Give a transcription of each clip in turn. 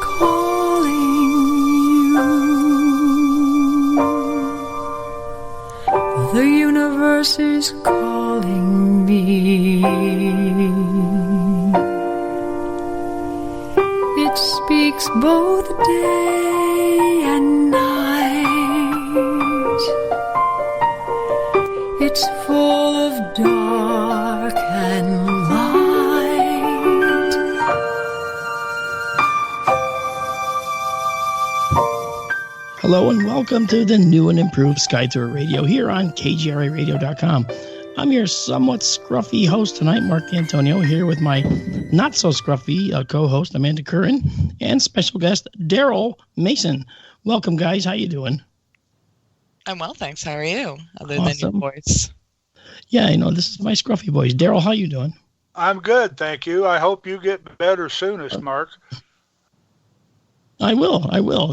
calling you. The universe is calling me. It speaks both day and night. It's full of dark and light. Hello and welcome to the new and improved Sky Tour Radio here on KGRAradio.com. I'm your somewhat scruffy host tonight, Mark Antonio, here with my not-so-scruffy co-host, Amanda Curran, and special guest, Daryl Mason. Welcome, guys. How you doing? I'm well, thanks. How are you? Other Awesome. than your voice. Yeah, I know. This is my scruffy voice. Daryl, how you doing? I'm good, thank you. I hope you get better soonest, Mark. I will.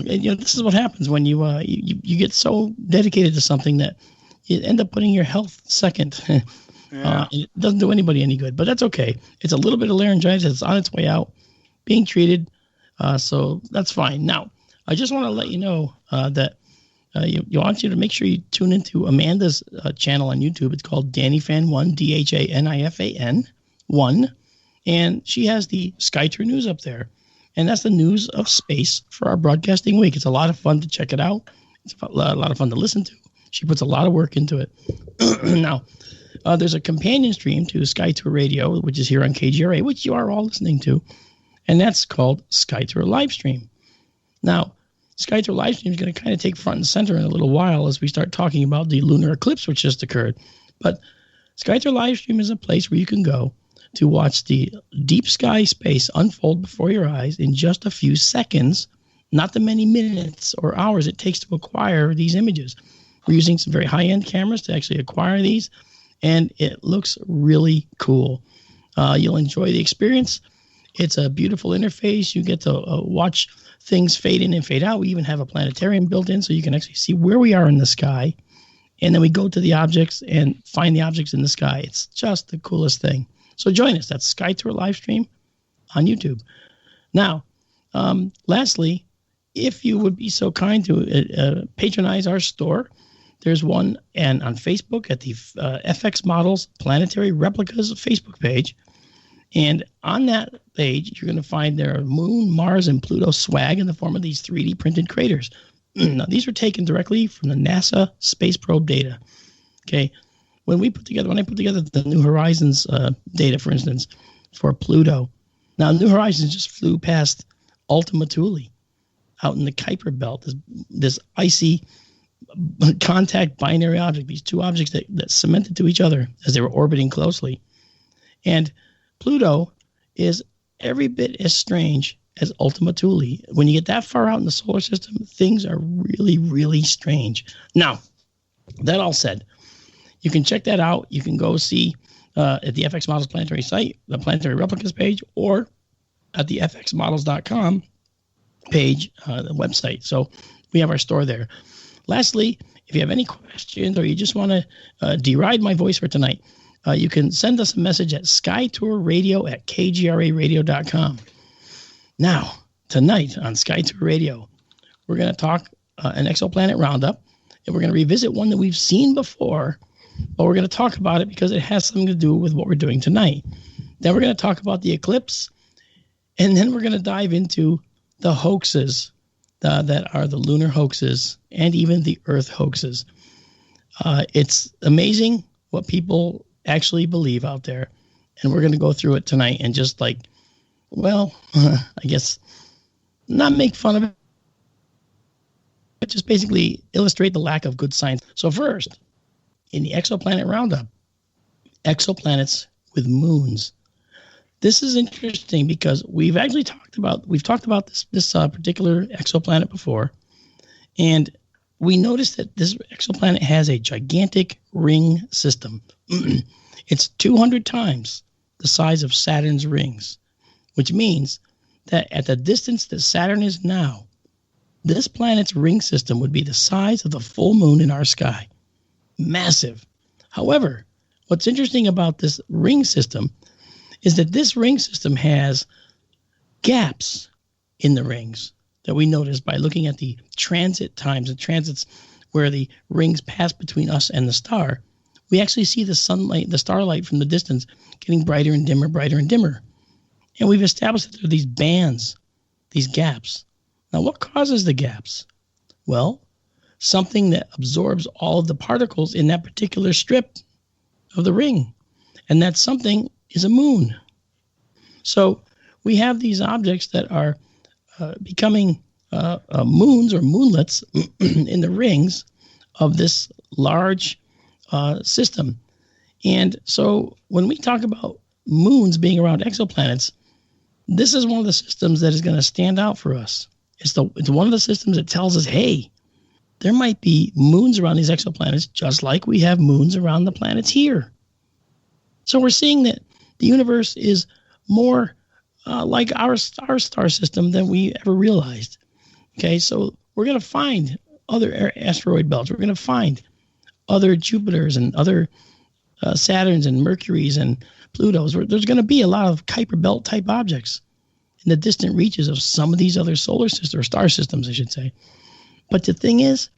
You know, this is what happens when you get so dedicated to something that you end up putting your health second. Yeah. It doesn't do anybody any good, but that's okay. It's a little bit of laryngitis. It's on its way out, being treated. So that's fine. Now, I just want to let you know that you want you to make sure you tune into Amanda's channel on YouTube. It's called DannyFan1, DHANIFAN 1. And she has the Sky Tour News up there. And that's the news of space for our broadcasting week. It's a lot of fun to check it out. It's a lot of fun to listen to. She puts a lot of work into it. Now, there's a companion stream to Sky Tour Radio, which is here on KGRA, which you are all listening to. And that's called Sky Tour Livestream. Now, Sky Tour Livestream is going to kind of take front and center in a little while as we start talking about the lunar eclipse, which just occurred. But Sky Tour Livestream is a place where you can go to watch the deep sky space unfold before your eyes in just a few seconds, not the many minutes or hours it takes to acquire these images. We're using some very high-end cameras to actually acquire these, and it looks really cool. You'll enjoy the experience. It's a beautiful interface. You get to watch things fade in and fade out. We even have a planetarium built in so you can actually see where we are in the sky. And then we go to the objects and find the objects in the sky. It's just the coolest thing. So join us. That's Sky Tour Livestream on YouTube. Now, lastly, if you would be so kind to patronize our store, there's one and on Facebook at the FX Models Planetary Replicas Facebook page. And on that page, you're going to find their Moon, Mars, and Pluto swag in the form of these 3D printed craters. Now, these were taken directly from the NASA space probe data. Okay. When I put together the New Horizons data, for instance, for Pluto, now New Horizons just flew past Ultima Thule out in the Kuiper Belt, this icy contact binary object, these two objects that cemented to each other as they were orbiting closely. And Pluto is every bit as strange as Ultima Thule. When you get that far out in the solar system, things are really, really strange. Now, that all said, you can check that out. You can go see at the FX Models Planetary site, the Planetary Replicas page, or at the fxmodels.com page, the website. So we have our store there. Lastly, if you have any questions or you just want to deride my voice for tonight, you can send us a message at skytourradio@kgraradio.com. Now, tonight on Sky Tour Radio, we're going to talk an exoplanet roundup, and we're going to revisit one that we've seen before, but we're going to talk about it because it has something to do with what we're doing tonight. Then we're going to talk about the eclipse, and then we're going to dive into the hoaxes that are the lunar hoaxes and even the Earth hoaxes. It's amazing what people actually believe out there, and we're going to go through it tonight and just I guess not make fun of it, but just basically illustrate the lack of good science. So first, in the exoplanet roundup, exoplanets with moons. This is interesting because we've talked about this particular exoplanet before, and we noticed that this exoplanet has a gigantic ring system. It's 200 times the size of Saturn's rings, which means that at the distance that Saturn is now, this planet's ring system would be the size of the full moon in our sky. Massive. However, what's interesting about this ring system is that this ring system has gaps in the rings that we notice by looking at the transit times, the transits where the rings pass between us and the star. We actually see the sunlight, the starlight from the distance getting brighter and dimmer, brighter and dimmer. And we've established that there are these bands, these gaps. Now, what causes the gaps? Well, something that absorbs all of the particles in that particular strip of the ring. And that something is a moon. So we have these objects that are becoming moons or moonlets in the rings of this large system. And so when we talk about moons being around exoplanets, this is one of the systems that is going to stand out for us. It's one of the systems that tells us, hey, there might be moons around these exoplanets just like we have moons around the planets here. So we're seeing that the universe is more like our star system than we ever realized. Okay, so we're going to find other asteroid belts. We're going to find other Jupiters and other Saturns and Mercuries and Plutos. There's going to be a lot of Kuiper belt type objects in the distant reaches of some of these other solar systems, or star systems, I should say. But the thing is,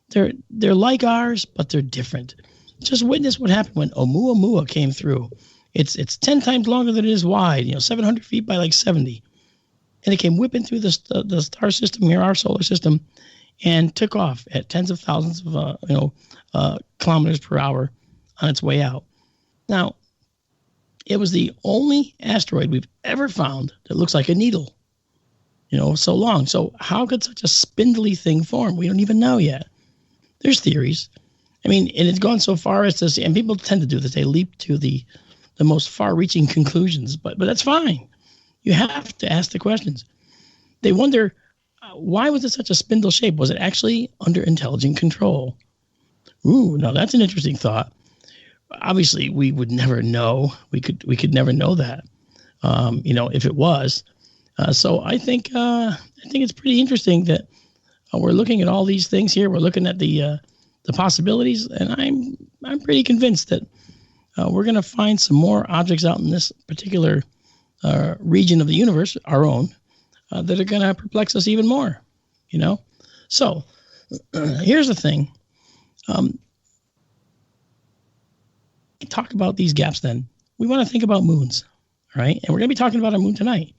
they're like ours, but they're different. Just witness what happened when Oumuamua came through. It's 10 times longer than it is wide, 700 feet by like 70. And it came whipping through the star system here, our solar system, and took off at tens of thousands of kilometers per hour on its way out. Now, it was the only asteroid we've ever found that looks like a needle, so long. So how could such a spindly thing form? We don't even know yet. There's theories. I mean, and it's gone so far as to say, and people tend to do this, they leap to the most far-reaching conclusions, but that's fine. You have to ask the questions. They wonder, why was it such a spindle shape? Was it actually under intelligent control? Ooh, now that's an interesting thought. Obviously, we would never know. We could never know that, if it was. So I think it's pretty interesting that we're looking at all these things here. We're looking at the possibilities, and I'm pretty convinced that we're going to find some more objects out in this particular region of the universe, our own, that are going to perplex us even more. So here's the thing. Talk about these gaps. Then we want to think about moons, right? And we're going to be talking about a moon tonight,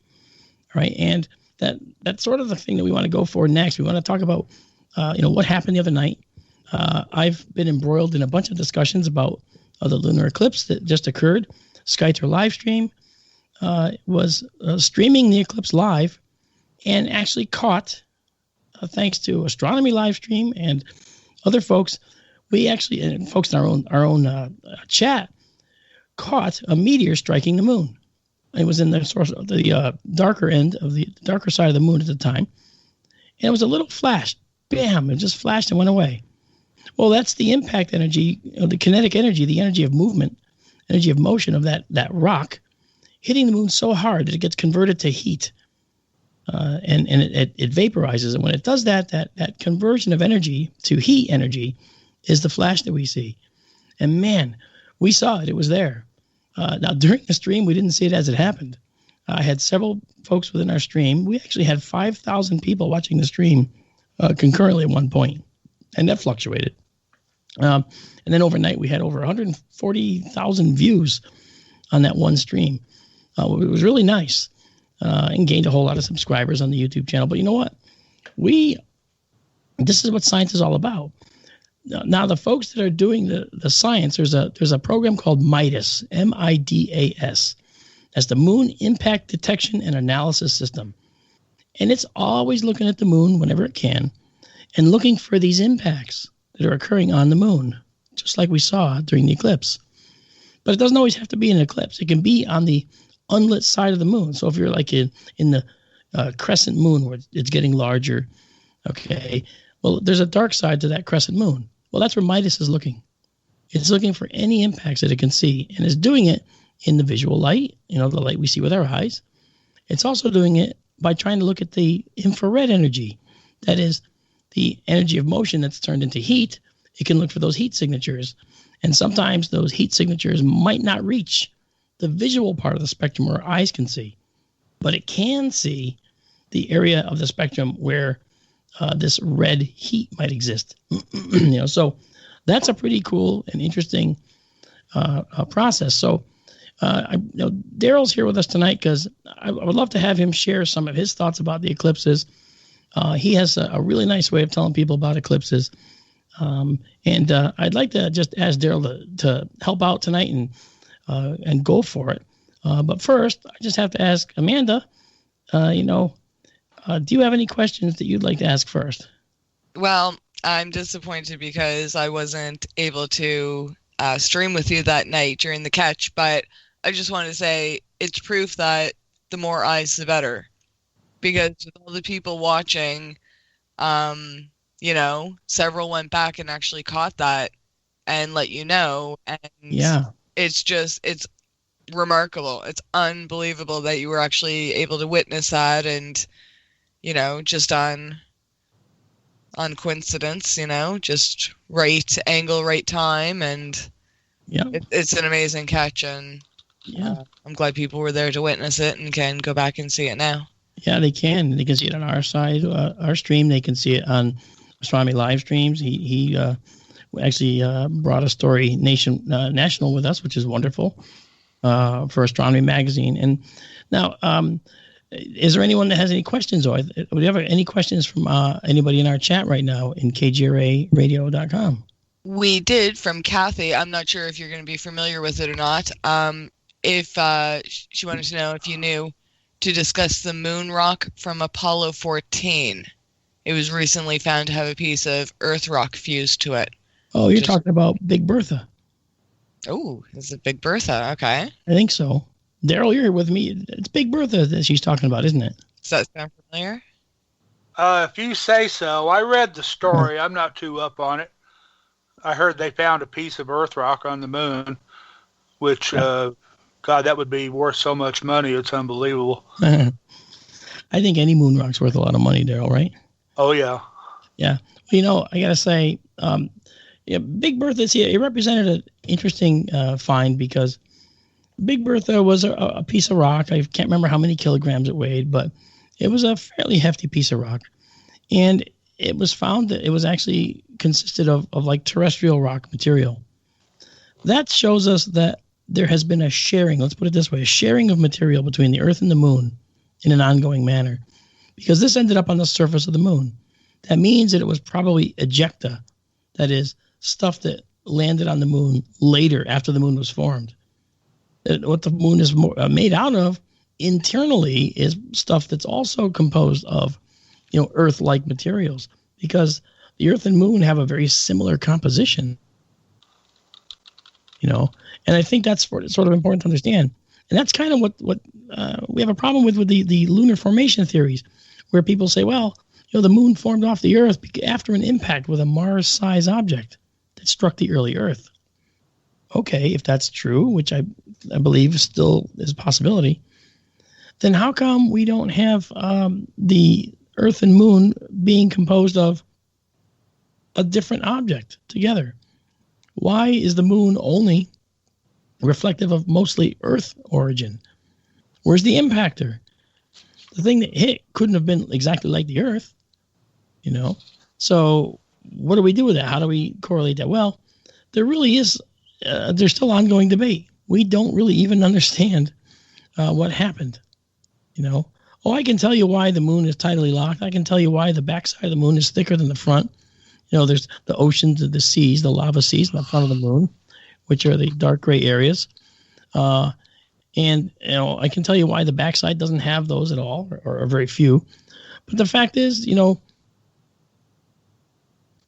right? And that's sort of the thing that we want to go for next. We want to talk about what happened the other night. I've been embroiled in a bunch of discussions about the lunar eclipse that just occurred. Skyter Livestream was streaming the eclipse live, and actually caught, thanks to Astronomy Livestream and other folks, we actually, and folks in our own chat, caught a meteor striking the moon. It was in the darker side of the moon at the time, and it was a little flash. Bam! It just flashed and went away. Well, that's the impact energy, the kinetic energy, the energy of movement, energy of motion of that rock hitting the moon so hard that it gets converted to heat, and it vaporizes. And when it does that conversion of energy to heat energy is the flash that we see. And man, we saw it. It was there. Now, during the stream, we didn't see it as it happened. I had several folks within our stream. We actually had 5,000 people watching the stream concurrently at one point, and that fluctuated. And then overnight, we had over 140,000 views on that one stream. It was really nice, and gained a whole lot of subscribers on the YouTube channel. But you know what? This is what science is all about. Now, the folks that are doing the science, there's a program called MIDAS, MIDAS. That's the Moon Impact Detection and Analysis System. And it's always looking at the moon whenever it can and looking for these impacts that are occurring on the moon, just like we saw during the eclipse. But it doesn't always have to be an eclipse. It can be on the unlit side of the moon. So if you're like in the crescent moon where it's getting larger, okay, well, there's a dark side to that crescent moon. Well, that's where Midas is looking. It's looking for any impacts that it can see, and is doing it in the visual light, the light we see with our eyes. It's also doing it by trying to look at the infrared energy. That is the energy of motion that's turned into heat. It can look for those heat signatures. And sometimes those heat signatures might not reach the visual part of the spectrum where our eyes can see. But it can see the area of the spectrum where this red heat might exist. So that's a pretty cool and interesting process. So Daryl's here with us tonight because I would love to have him share some of his thoughts about the eclipses. He has a really nice way of telling people about eclipses. And I'd like to just ask Daryl to help out tonight and go for it. But first, I just have to ask Amanda, do you have any questions that you'd like to ask first? Well, I'm disappointed because I wasn't able to stream with you that night during the catch, but I just wanted to say it's proof that the more eyes, the better. Because with all the people watching, several went back and actually caught that and let you know. And yeah, it's remarkable. It's unbelievable that you were actually able to witness that, and just on coincidence, just right angle, right time, and yeah, it's an amazing catch, and I'm glad people were there to witness it and can go back and see it now. Yeah, they can. They can see it on our side, our stream. They can see it on Astronomy live streams. He actually brought a story national with us, which is wonderful, for Astronomy Magazine. And now, is there anyone that has any questions? Or do we have any questions from anybody in our chat right now in kgraradio.com? We did, from Kathy. I'm not sure if you're going to be familiar with it or not. If she wanted to know if you knew to discuss the moon rock from Apollo 14. It was recently found to have a piece of Earth rock fused to it. Oh, you're talking about Big Bertha. Oh, is it Big Bertha? Okay. I think so. Daryl, you're here with me. It's Big Bertha that she's talking about, isn't it? Does that sound familiar? If you say so. I read the story. I'm not too up on it. I heard they found a piece of Earth rock on the moon, which, God, that would be worth so much money. It's unbelievable. I think any moon rock's worth a lot of money, Daryl, right? Oh, yeah. Yeah. Well, I got to say, Big Bertha, it represented an interesting find because Big Bertha was a piece of rock. I can't remember how many kilograms it weighed, but it was a fairly hefty piece of rock. And it was found that it was actually consisted of like terrestrial rock material. That shows us that there has been a sharing, let's put it this way, a sharing of material between the Earth and the moon in an ongoing manner, because this ended up on the surface of the moon. That means that it was probably ejecta, that is, stuff that landed on the moon later after the moon was formed. What the moon is made out of internally is stuff that's also composed of, Earth-like materials, because the Earth and moon have a very similar composition. And I think that's sort of important to understand. And that's kind of what we have a problem with the lunar formation theories, where people say, well, the moon formed off the Earth after an impact with a Mars-sized object that struck the early Earth. Okay, if that's true, which I believe still is a possibility, then how come we don't have the Earth and moon being composed of a different object together? Why is the moon only reflective of mostly Earth origin? Where's the impactor? The thing that hit couldn't have been exactly like the Earth, So what do we do with that? How do we correlate that? Well, there really is, there's still ongoing debate. We don't really even understand what happened, Oh, I can tell you why the moon is tidally locked. I can tell you why the backside of the moon is thicker than the front. There's the oceans and the seas, the lava seas in the front of the moon, which are the dark gray areas. And I can tell you why the backside doesn't have those at all, or very few. But the fact is,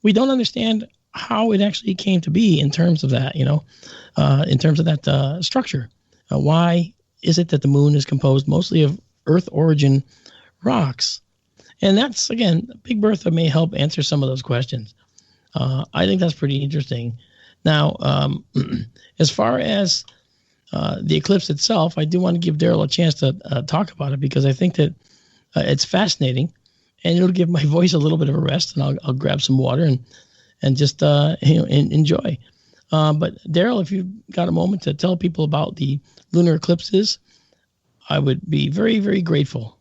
we don't understand how it actually came to be in terms of that, in terms of that structure. Why is it that the moon is composed mostly of Earth origin rocks? And that's, again, Big Bertha may help answer some of those questions. I think that's pretty interesting. Now, as far as the eclipse itself, I do want to give Daryl a chance to talk about it, because I think that it's fascinating, and it'll give my voice a little bit of a rest, and I'll grab some water and just enjoy. But Daryl, if you've got a moment to tell people about the lunar eclipses, I would be very, very grateful.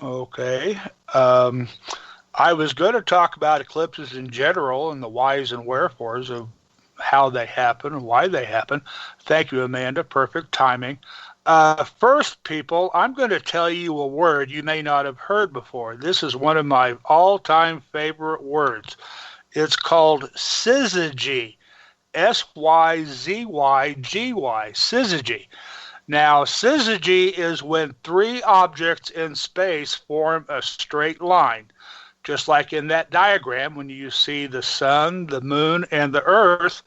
Okay. I was going to talk about eclipses in general and the whys and wherefores of how they happen and why they happen. Thank you, Amanda. Perfect timing. First, people, I'm going to tell you a word you may not have heard before. This is one of my all-time favorite words. It's called syzygy. Syzygy. Syzygy. Now, syzygy is when three objects in space form a straight line. Just like in that diagram, when you see the sun, the moon, and the earth,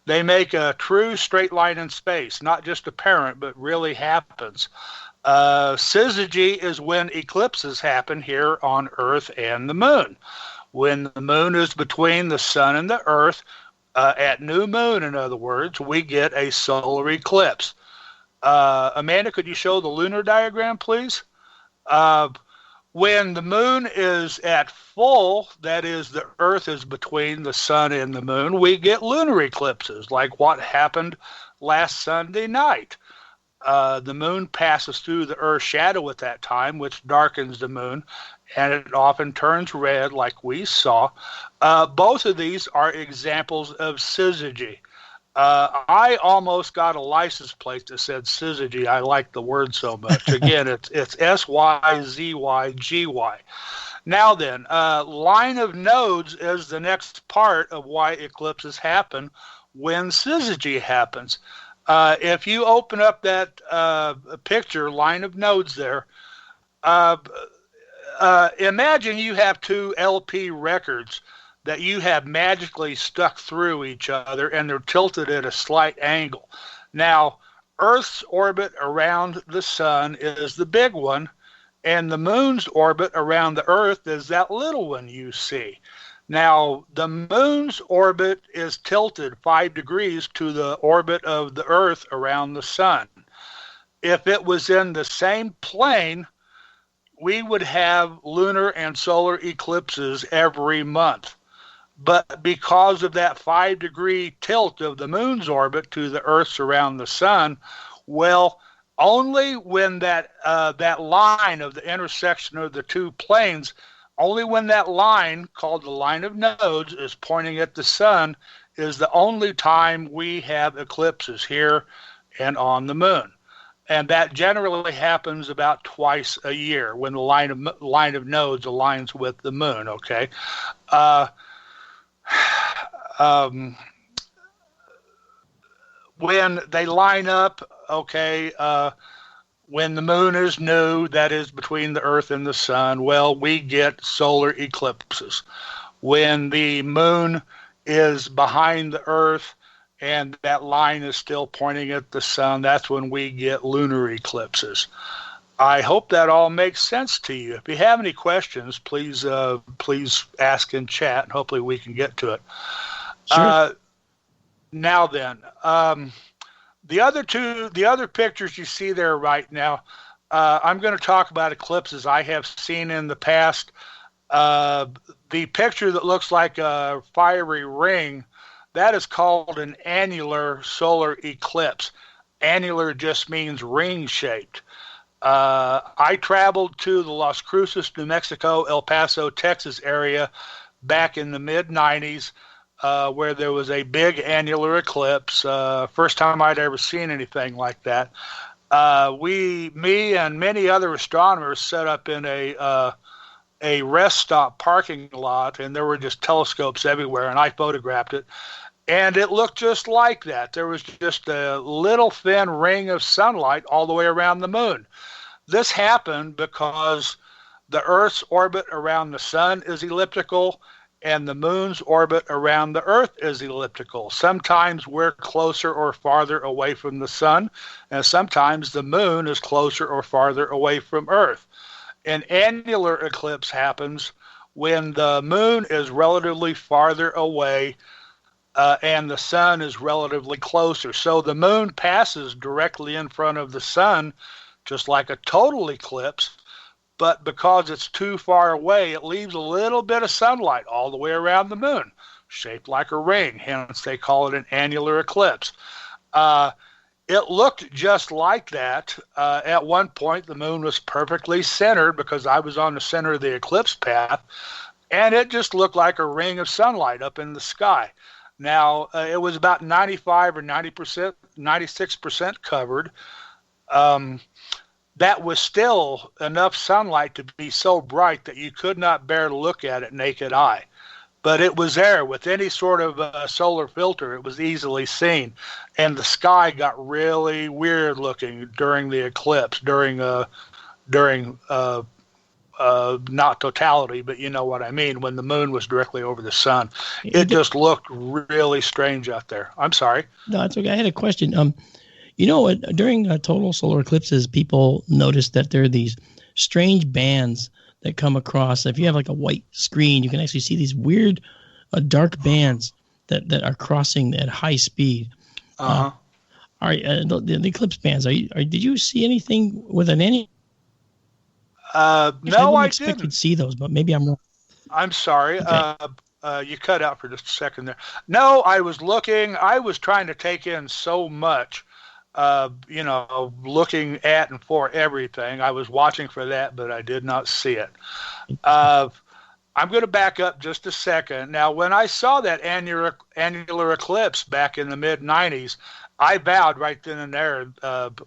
they make a true straight line in space, not just apparent, but really happens. Syzygy is when eclipses happen here on Earth and the moon. When the moon is between the sun and the earth, at new moon, in other words, we get a solar eclipse. Amanda, could you show the lunar diagram, please? When the moon is at full, that is, the Earth is between the sun and the moon, we get lunar eclipses, like what happened last Sunday night. The moon passes through the Earth's shadow at that time, which darkens the moon, and it often turns red, like we saw. Both of these are examples of syzygy. I almost got a license plate that said syzygy. I like the word so much. Again, it's Syzygy. Now then, line of nodes is the next part of why eclipses happen when syzygy happens. If you open up that picture, line of nodes there, imagine you have two LP records that you have magically stuck through each other, and they're tilted at a slight angle. Now, Earth's orbit around the sun is the big one, and the moon's orbit around the Earth is that little one you see. Now, the moon's orbit is tilted 5 degrees to the orbit of the Earth around the sun. If it was in the same plane, we would have lunar and solar eclipses every month. But because of that 5-degree tilt of the moon's orbit to the Earth's around the sun, well, only when that line of the intersection of the two planes, only when that line, called the line of nodes, is pointing at the sun, is the only time we have eclipses here and on the moon. And that generally happens about twice a year when the line of nodes aligns with the moon, okay? When they line up, okay, when the moon is new, that is between the Earth and the sun, well, we get solar eclipses. When the moon is behind the Earth and that line is still pointing at the sun, that's when we get lunar eclipses. I hope that all makes sense to you. If you have any questions, please ask in chat, and hopefully we can get to it. Sure. Now then, the other pictures you see there right now, I'm going to talk about eclipses I have seen in the past. The picture that looks like a fiery ring, that is called an annular solar eclipse. Annular just means ring-shaped. I traveled to the Las Cruces, New Mexico, El Paso, Texas area back in the mid-90s, where there was a big annular eclipse. First time I'd ever seen anything like that. Me and many other astronomers set up in a rest stop parking lot, and there were just telescopes everywhere, and I photographed it. And it looked just like that. There was just a little thin ring of sunlight all the way around the moon. This happened because the Earth's orbit around the sun is elliptical, and the moon's orbit around the Earth is elliptical. Sometimes we're closer or farther away from the sun, and sometimes the moon is closer or farther away from Earth. An annular eclipse happens when the moon is relatively farther away and the sun is relatively closer. So the moon passes directly in front of the sun, just like a total eclipse, but because it's too far away, it leaves a little bit of sunlight all the way around the moon, shaped like a ring. Hence, they call it an annular eclipse. It looked just like that. At one point, the moon was perfectly centered because I was on the center of the eclipse path, and it just looked like a ring of sunlight up in the sky. Now, it was about 95 or 90%, 96% covered. That was still enough sunlight to be so bright that you could not bear to look at it naked eye. But it was there with any sort of solar filter. It was easily seen. And the sky got really weird looking during the eclipse, during not totality, but you know what I mean, when the moon was directly over the sun. It just looked really strange out there. I'm sorry. No, it's okay. I had a question. During total solar eclipses, people notice that there are these strange bands that come across. If you have like a white screen, you can actually see these weird dark bands that are crossing at high speed. Uh-huh. All right, the eclipse bands. Did you see anything with an any? No, I expect didn't. you'd see those, but maybe I'm wrong. I'm sorry. Okay. You cut out for just a second there. No, I was looking. I was trying to take in so much, looking at and for everything. I was watching for that, but I did not see it. I'm going to back up just a second. Now, when I saw that annular eclipse back in the mid-'90s, I vowed right then and there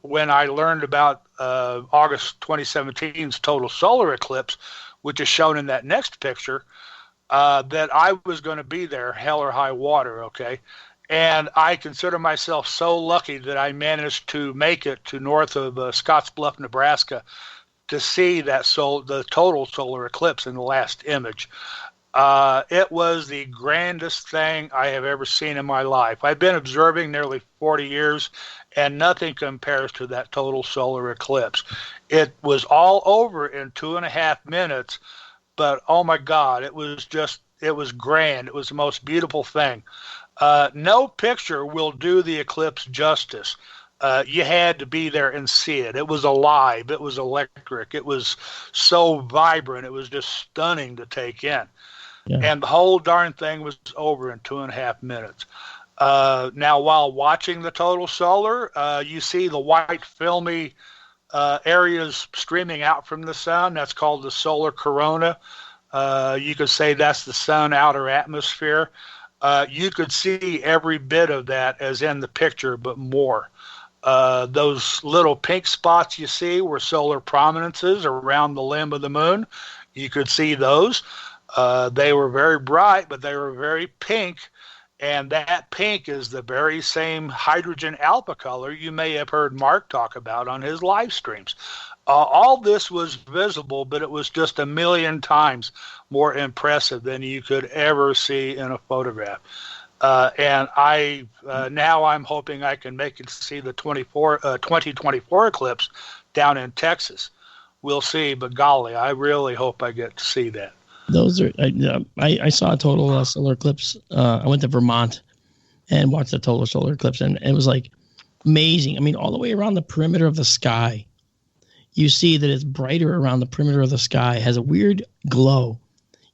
when I learned about August 2017's total solar eclipse, which is shown in that next picture, that I was going to be there, hell or high water, okay? And I consider myself so lucky that I managed to make it to north of Scottsbluff, Nebraska, to see the total solar eclipse in the last image. It was the grandest thing I have ever seen in my life. I've been observing nearly 40 years, and nothing compares to that total solar eclipse. It was all over in 2.5 minutes, but oh my God, it was grand. It was the most beautiful thing. No picture will do the eclipse justice. You had to be there and see it. It was alive. It was electric. It was so vibrant. It was just stunning to take in. Yeah. And the whole darn thing was over in 2.5 minutes. Now, while watching the total solar, you see the white filmy areas streaming out from the sun. That's called the solar corona. You could say that's the sun outer atmosphere. You could see every bit of that as in the picture, but more. Those little pink spots you see were solar prominences around the limb of the moon. You could see those. They were very bright, but they were very pink. And that pink is the very same hydrogen alpha color you may have heard Mark talk about on his live streams. All this was visible, but it was just 1,000,000 times more impressive than you could ever see in a photograph. And now I'm hoping I can make it to see the 2024 eclipse down in Texas. We'll see, but golly, I really hope I get to see that. Those are I saw a total solar eclipse. I went to Vermont and watched the total solar eclipse, and it was like amazing. I mean, all the way around the perimeter of the sky, you see that it's brighter around the perimeter of the sky. It has a weird glow.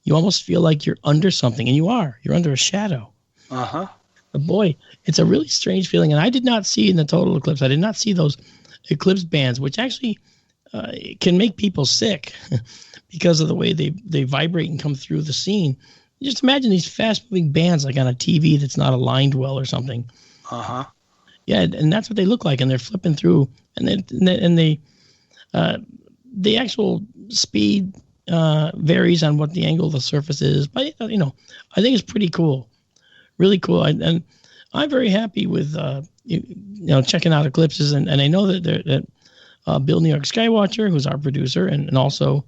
You almost feel like you're under something, and you're under a shadow. Uh-huh. But boy, it's a really strange feeling, and I did not see in the total eclipse. I did not see those eclipse bands, which actually can make people sick because of the way they vibrate and come through the scene. Just imagine these fast-moving bands like on a TV that's not aligned well or something. Uh-huh. Yeah, and that's what they look like, and they're flipping through, and the actual speed varies on what the angle of the surface is. But I think it's pretty cool, really cool. And I'm very happy with checking out eclipses, and I know that Bill New York Skywatcher, who's our producer, and also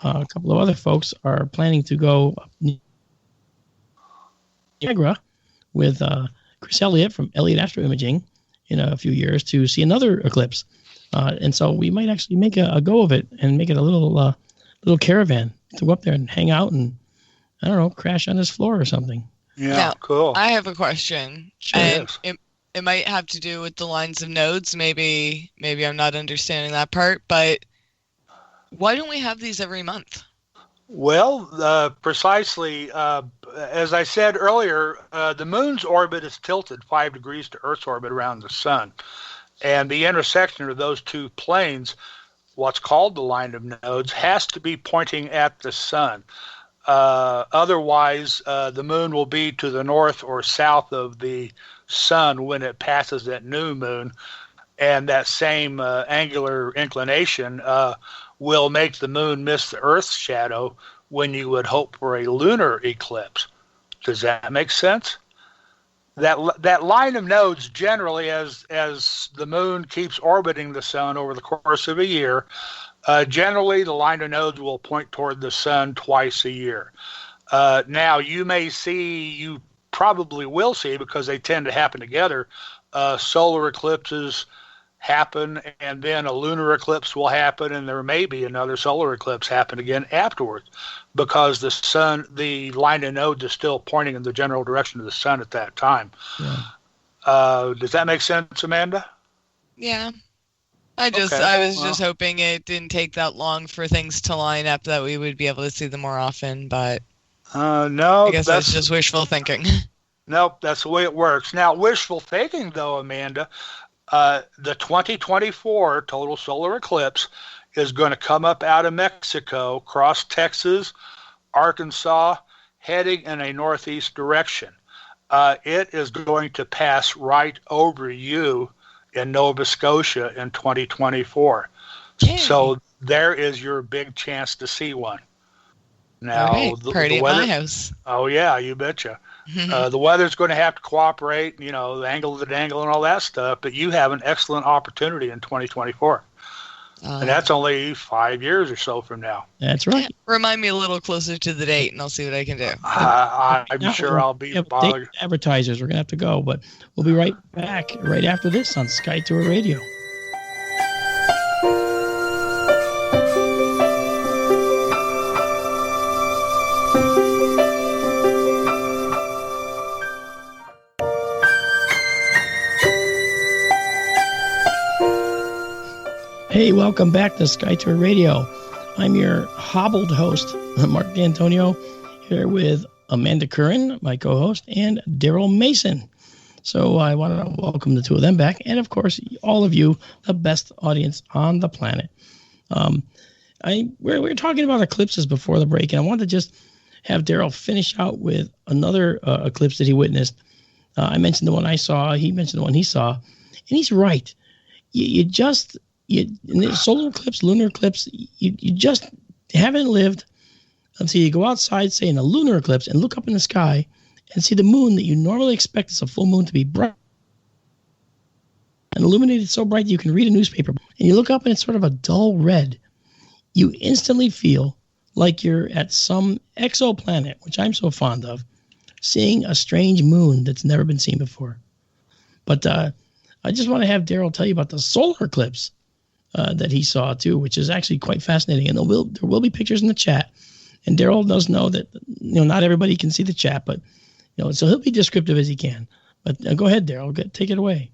a couple of other folks are planning to go up Niagara with Chris Elliott from Elliott Astro Imaging in a few years to see another eclipse. And so we might actually make a go of it and make it a little caravan to go up there and hang out and, I don't know, crash on his floor or something. Yeah, now, cool. I have a question. Sure. And it might have to do with the lines of nodes. Maybe I'm not understanding that part, but why don't we have these every month? Well, precisely, as I said earlier, the moon's orbit is tilted 5 degrees to Earth's orbit around the sun. And the intersection of those two planes, what's called the line of nodes, has to be pointing at the sun. Otherwise, the moon will be to the north or south of the sun when it passes that new moon, and that same angular inclination will make the moon miss the Earth's shadow when you would hope for a lunar eclipse. Does that make sense? That line of nodes generally, as the moon keeps orbiting the sun over the course of a year, generally the line of nodes will point toward the sun twice a year. Now, you probably will see, because they tend to happen together, solar eclipses happen, and then a lunar eclipse will happen, and there may be another solar eclipse happen again afterwards, because the line of nodes is still pointing in the general direction of the sun at that time. Yeah. Does that make sense, Amanda? Yeah. I was just hoping it didn't take that long for things to line up, that we would be able to see them more often, but no, I guess that's just wishful thinking. Nope, that's the way it works. Now, wishful thinking, though, Amanda, the 2024 total solar eclipse is going to come up out of Mexico, cross Texas, Arkansas, heading in a northeast direction. It is going to pass right over you in Nova Scotia in 2024. Yay. So there is your big chance to see one. Now, party at my house. Oh, yeah, you betcha. The weather's going to have to cooperate, the angle of the dangle and all that stuff, but you have an excellent opportunity in 2024. And that's only 5 years or so from now. That's right. Remind me a little closer to the date, and I'll see what I can do. I'm sure I'll be bothered. Advertisers, we're going to have to go, but we'll be right back right after this on Sky Tour Radio. Hey, welcome back to Sky Tour Radio. I'm your hobbled host, Mark D'Antonio, here with Amanda Curran, my co-host, and Daryl Mason. So I want to welcome the two of them back, and of course, all of you, the best audience on the planet. We were talking about eclipses before the break, and I wanted to just have Daryl finish out with another eclipse that he witnessed. I mentioned the one I saw. He mentioned the one he saw, and he's right. In the solar eclipse, lunar eclipse, you just haven't lived until you go outside, say in a lunar eclipse, and look up in the sky and see the moon that you normally expect as a full moon to be bright and illuminated so bright that you can read a newspaper. And you look up and it's sort of a dull red. You instantly feel like you're at some exoplanet, which I'm so fond of, seeing a strange moon that's never been seen before. But I just want to have Daryl tell you about the solar eclipse that he saw too, which is actually quite fascinating. And there will be pictures in the chat. And Daryl does know that not everybody can see the chat, but so he'll be descriptive as he can. But go ahead, Daryl, take it away.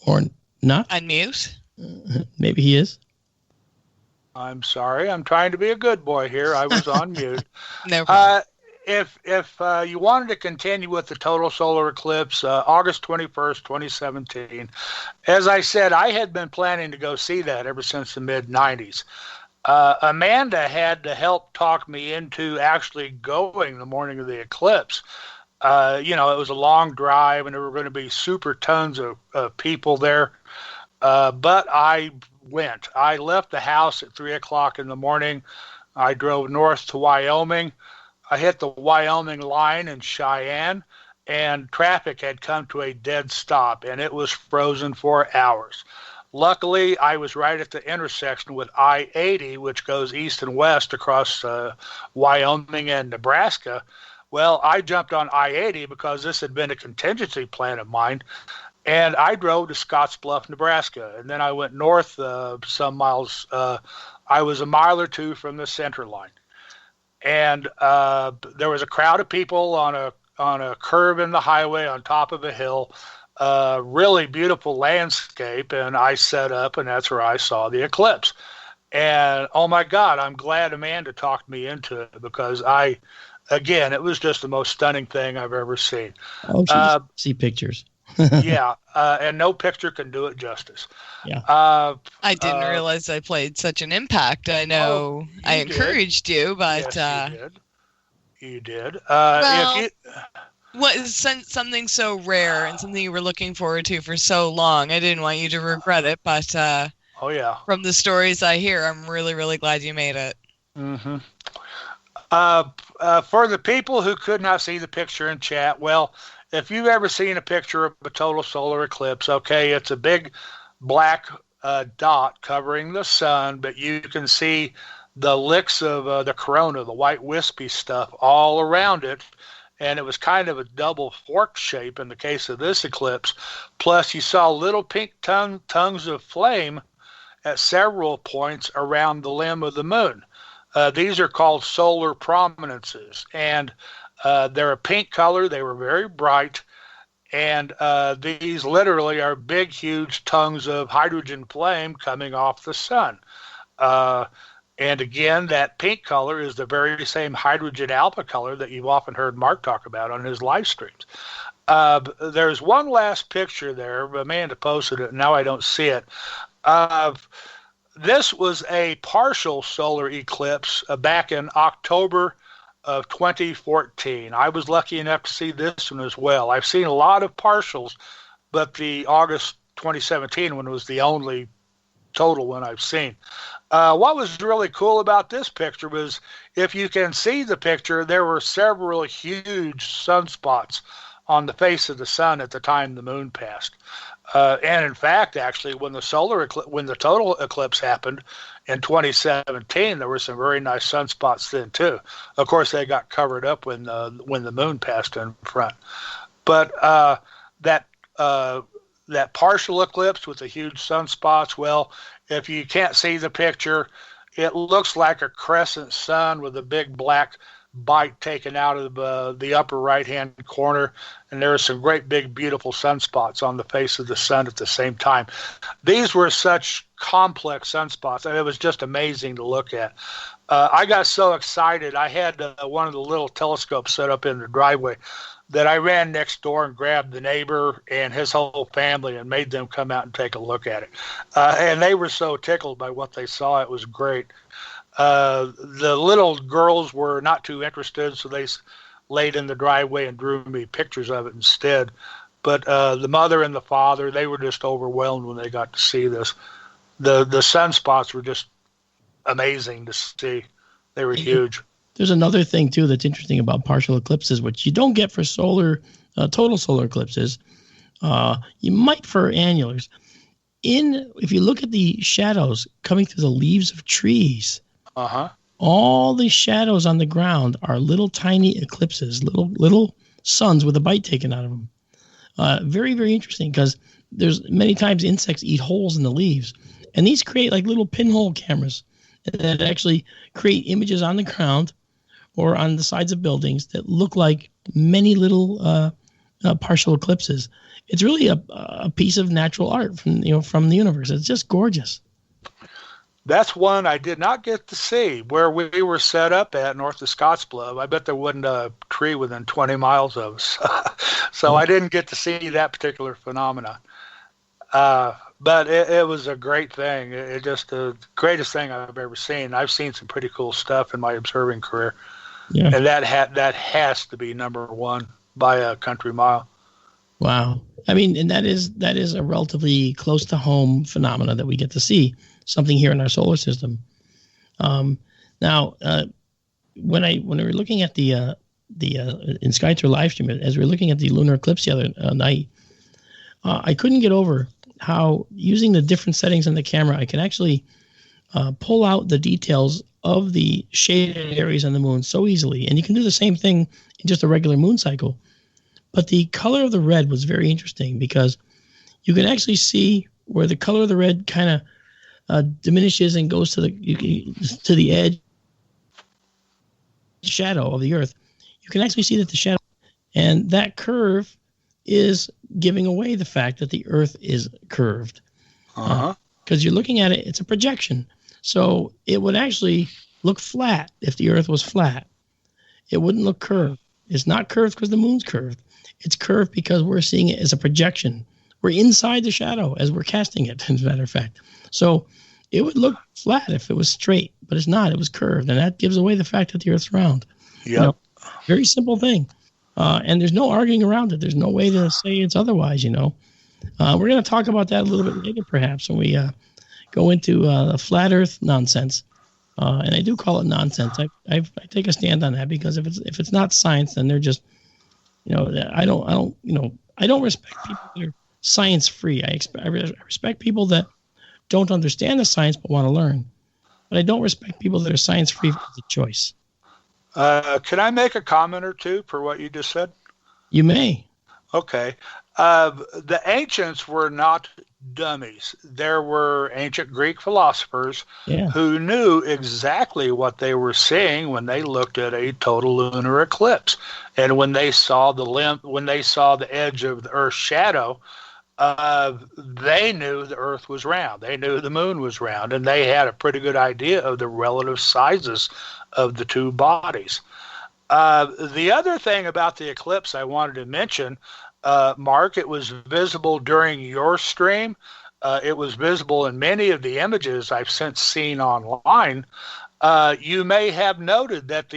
Or not? Unmute. Maybe he is. I'm sorry. I'm trying to be a good boy here. I was on mute. No problem. If you wanted to continue with the total solar eclipse, August 21st, 2017, as I said, I had been planning to go see that ever since the mid-'90s. Amanda had to help talk me into actually going the morning of the eclipse. It was a long drive, and there were going to be super tons of people there. But I went. I left the house at 3 o'clock in the morning. I drove north to Wyoming. I hit the Wyoming line in Cheyenne, and traffic had come to a dead stop, and it was frozen for hours. Luckily, I was right at the intersection with I-80, which goes east and west across Wyoming and Nebraska. Well, I jumped on I-80 because this had been a contingency plan of mine, and I drove to Scottsbluff, Nebraska, and then I went north some miles. I was a mile or two from the center line. And there was a crowd of people on a curve in the highway on top of a hill, really beautiful landscape. And I set up, and that's where I saw the eclipse. And oh my God, I'm glad Amanda talked me into it, because again, it was just the most stunning thing I've ever seen. Oh, she see pictures. Yeah, and no picture can do it justice. Yeah. I didn't realize I played such an impact. I know I encouraged you, but yes, you did. Well, what is something so rare and something you were looking forward to for so long? I didn't want you to regret it, but oh yeah, from the stories I hear, I'm really, really glad you made it. Mm-hmm. For the people who could not see the picture in chat, well, if you've ever seen a picture of a total solar eclipse, okay, it's a big black dot covering the sun, but you can see the licks of the corona, the white wispy stuff, all around it. And it was kind of a double fork shape in the case of this eclipse. Plus, you saw little pink tongues of flame at several points around the limb of the moon. These are called solar prominences, and they're a pink color. They were very bright, and these literally are big, huge tongues of hydrogen flame coming off the sun. And again, that pink color is the very same hydrogen alpha color that you've often heard Mark talk about on his live streams. There's one last picture there. Amanda posted it, and now I don't see it. This was a partial solar eclipse back in October of 2014. I was lucky enough to see this one as well. I've seen a lot of partials, but the August 2017 one was the only total one I've seen. What was really cool about this picture was, if you can see the picture, there were several huge sunspots on the face of the sun at the time the moon passed. And in fact, actually, when the total eclipse happened in 2017, there were some very nice sunspots then too. Of course, they got covered up when the moon passed in front. But that partial eclipse with the huge sunspots, well, if you can't see the picture, it looks like a crescent sun with a big black bite taken out of the upper right-hand corner, and there are some great big beautiful sunspots on the face of the sun at the same time. These were such complex sunspots, and it was just amazing to look at. I got so excited. I had one of the little telescopes set up in the driveway that I ran next door and grabbed the neighbor and his whole family and made them come out and take a look at it. And they were so tickled by what they saw. It was great. The little girls were not too interested, so they laid in the driveway and drew me pictures of it instead. But the mother and the father, they were just overwhelmed when they got to see this. The sunspots were just amazing to see. They were huge. There's another thing too that's interesting about partial eclipses, which you don't get for total solar eclipses. You might for annulars. If you look at the shadows coming through the leaves of trees, all the shadows on the ground are little tiny eclipses, little suns with a bite taken out of them. Very, very interesting, because there's many times insects eat holes in the leaves, and these create like little pinhole cameras that actually create images on the ground or on the sides of buildings that look like many little partial eclipses. It's really a piece of natural art from the universe. It's just gorgeous. That's one I did not get to see where we were set up at north of Scottsbluff. I bet there wasn't a tree within 20 miles of us. So I didn't get to see that particular phenomenon. But it was a great thing. It just the greatest thing I've ever seen. I've seen some pretty cool stuff in my observing career. Yeah. And that has to be number one by a country mile. Wow. I mean, and that is a relatively close to home phenomena that we get to see something here in our solar system. Now, when we were looking at the in SkyTour live stream, as we were looking at the lunar eclipse the other night, I couldn't get over how, using the different settings on the camera, I can actually pull out the details of the shaded areas on the moon so easily. And you can do the same thing in just a regular moon cycle. But the color of the red was very interesting, because you can actually see where the color of the red kind of diminishes and goes to the edge shadow of the Earth. You can actually see that the shadow, and that curve is giving away the fact that the Earth is curved. Because you're looking at it, it's a projection. So it would actually look flat if the Earth was flat. it wouldn't look curved. It's not curved because the moon's curved. It's curved because we're seeing it as a projection. We're inside the shadow as we're casting it, as a matter of fact. So it would look flat if it was straight, but it's not. It was curved, and that gives away the fact that the Earth's round. Yep. Very simple thing. And there's no arguing around it. There's no way to say it's otherwise, We're going to talk about that a little bit later, perhaps, when we go into the flat Earth nonsense. And I do call it nonsense. I take a stand on that because if it's not science, then they're just, I don't respect people that are science free. I respect people that don't understand the science but want to learn. But I don't respect people that are science free for the choice. Can I make a comment or two for what you just said? You may. Okay. The ancients were not dummies. There were ancient Greek philosophers who knew exactly what they were seeing when they looked at a total lunar eclipse, and when they saw the edge of the Earth's shadow, they knew the Earth was round. They knew the moon was round, and they had a pretty good idea of the relative sizes of the two bodies. The other thing about the eclipse I wanted to mention, Mark, it was visible during your stream. It was visible in many of the images I've since seen online. You may have noted that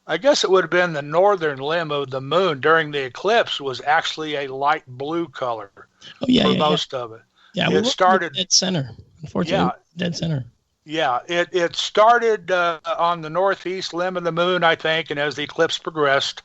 I guess it would have been the northern limb of the moon during the eclipse was actually a light blue color for most of it. Yeah, it started dead center. Unfortunately, dead center. Yeah, it started on the northeast limb of the moon, I think, and as the eclipse progressed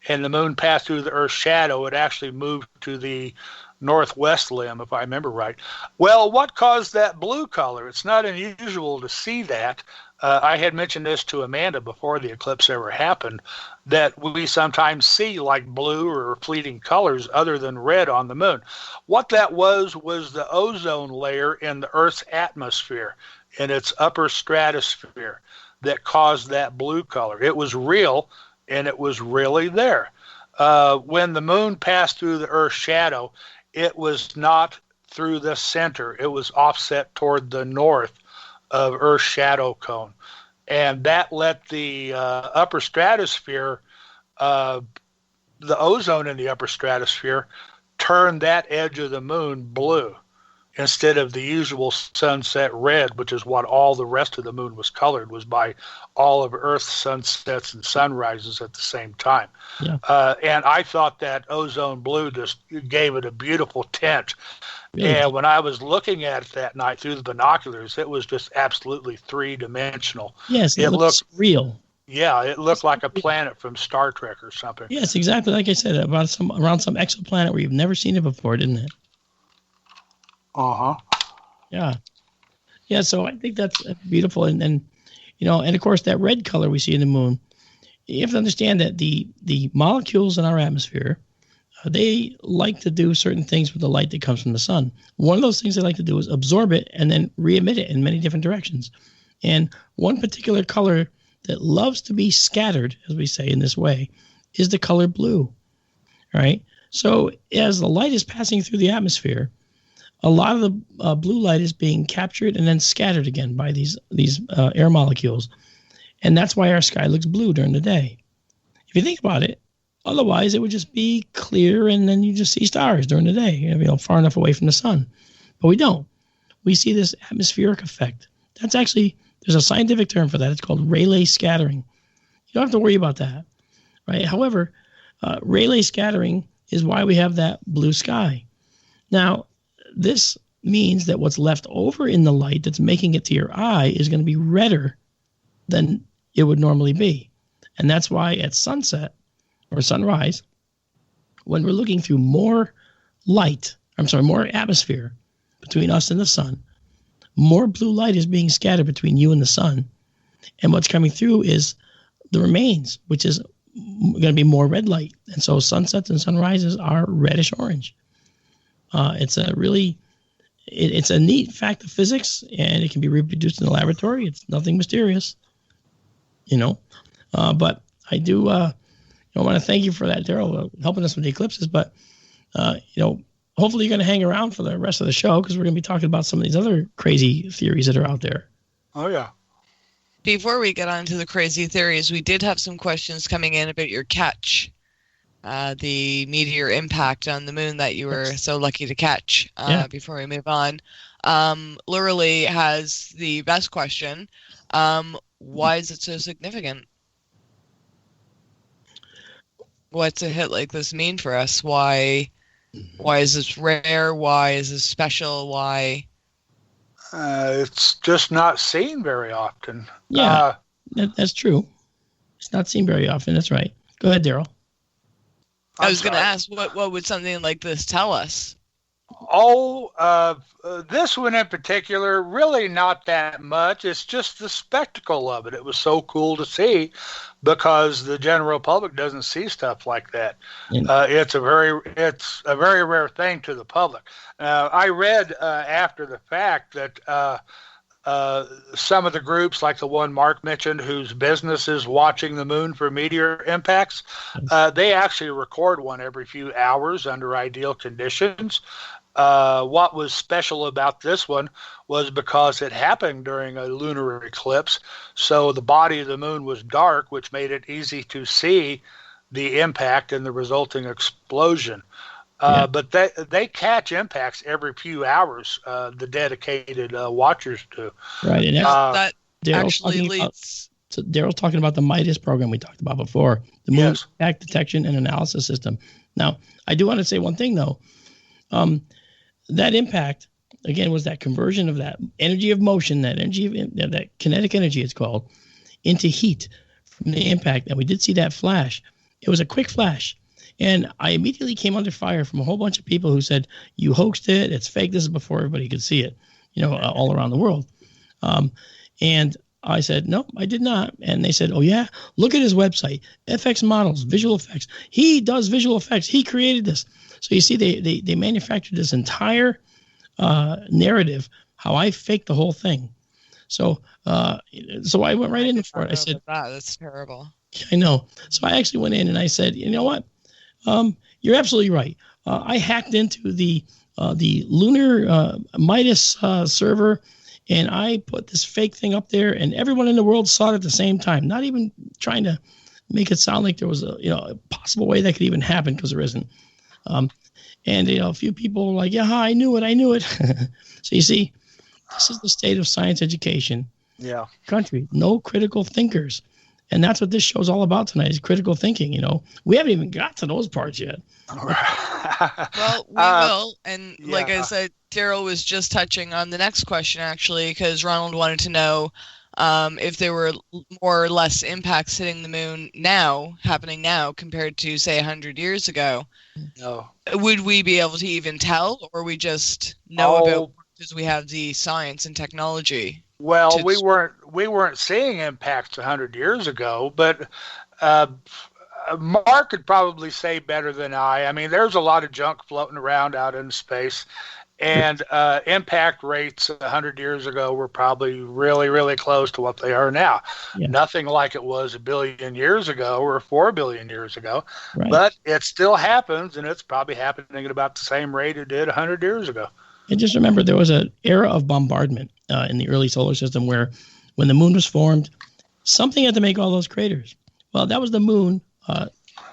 and the moon passed through the Earth's shadow, it actually moved to the northwest limb, if I remember right. Well, what caused that blue color? It's not unusual to see that. I had mentioned this to Amanda before the eclipse ever happened, that we sometimes see like blue or fleeting colors other than red on the moon. What that was the ozone layer in the Earth's atmosphere, in its upper stratosphere, that caused that blue color. It was real, and it was really there. When the moon passed through the Earth's shadow, it was not through the center. It was offset toward the north of Earth's shadow cone. And that let the upper stratosphere, the ozone in the upper stratosphere, turn that edge of the moon blue instead of the usual sunset red, which is what all the rest of the moon was colored, was by all of Earth's sunsets and sunrises at the same time. Yeah. And I thought that ozone blue just gave it a beautiful tint. Really? And when I was looking at it that night through the binoculars, it was just absolutely three-dimensional. Yes, it looked real. Yeah, it looked like a planet from Star Trek or something. Yes, exactly like I said, around some exoplanet where you've never seen it before, didn't it? Uh-huh. Yeah. Yeah, so I think that's beautiful. And of course, that red color we see in the moon, you have to understand that the molecules in our atmosphere, they like to do certain things with the light that comes from the sun. One of those things they like to do is absorb it and then re-emit it in many different directions. And one particular color that loves to be scattered, as we say in this way, is the color blue, right? So as the light is passing through the atmosphere, a lot of the blue light is being captured and then scattered again by these air molecules. And that's why our sky looks blue during the day. If you think about it, otherwise it would just be clear and then you just see stars during the day, far enough away from the sun. But we don't. We see this atmospheric effect. That's actually, there's a scientific term for that. It's called Rayleigh scattering. You don't have to worry about that, right? However, Rayleigh scattering is why we have that blue sky. Now, this means that what's left over in the light that's making it to your eye is going to be redder than it would normally be. And that's why at sunset or sunrise, when we're looking through more atmosphere between us and the sun, more blue light is being scattered between you and the sun. And what's coming through is the remains, which is going to be more red light. And so sunsets and sunrises are reddish orange. It's a neat fact of physics, and it can be reproduced in the laboratory. It's nothing mysterious, But I do want to thank you for that, Daryl, helping us with the eclipses. But hopefully you're going to hang around for the rest of the show because we're going to be talking about some of these other crazy theories that are out there. Oh yeah. Before we get on to the crazy theories, we did have some questions coming in about your catch, the meteor impact on the moon that you were so lucky to catch. Before we move on, Lurley has the best question. Why is it so significant? What's a hit like this mean for us? Why is this rare? Why is this special? Why? It's just not seen very often. Yeah, that's true. It's not seen very often. That's right. Go ahead, Daryl. I was going to ask, what would something like this tell us? This one in particular, really not that much. It's just the spectacle of it. It was so cool to see because the general public doesn't see stuff like that. It's a very rare thing to the public. I read after the fact that some of the groups, like the one Mark mentioned, whose business is watching the moon for meteor impacts, they actually record one every few hours under ideal conditions. What was special about this one was because it happened during a lunar eclipse, so the body of the moon was dark, which made it easy to see the impact and the resulting explosion. But they catch impacts every few hours, the dedicated watchers do. Right, and that actually leads... Daryl's talking about the Midas program we talked about before, the moon impact detection and analysis system. Now, I do want to say one thing, though. That impact, again, was that conversion of that energy of motion, that energy of that kinetic energy, it's called, into heat from the impact. And we did see that flash. It was a quick flash. And I immediately came under fire from a whole bunch of people who said, you hoaxed it, it's fake. This is before everybody could see it, all around the world. And I said, no, I did not. And they said, oh, yeah, look at his website, FX Models, visual effects. He does visual effects. He created this. So you see, they manufactured this entire narrative, how I faked the whole thing. So I went right in for it. I said, that's terrible. I know. So I actually went in and I said, you know what? You're absolutely right. I hacked into the Lunar Midas server, and I put this fake thing up there, and everyone in the world saw it at the same time. Not even trying to make it sound like there was a possible way that could even happen, because there isn't. And a few people were like, yeah, I knew it. So you see, this is the state of science education. Yeah. Country, no critical thinkers. And that's what this show's all about tonight, is critical thinking. We haven't even got to those parts yet. Well, we will. And like I said, Daryl was just touching on the next question, actually, because Ronald wanted to know if there were more or less impacts hitting the moon happening now, compared to, say, 100 years ago. No. Would we be able to even tell, or we just know about because we have the science and technology? Well, we weren't seeing impacts 100 years ago, but Mark could probably say better than I. I mean, there's a lot of junk floating around out in space, and impact rates 100 years ago were probably really, really close to what they are now. Yeah. Nothing like it was 1 billion years ago or 4 billion years ago, right. But it still happens, and it's probably happening at about the same rate it did 100 years ago. And just remember, there was an era of bombardment in the early solar system where, when the moon was formed, something had to make all those craters. Well, that was the moon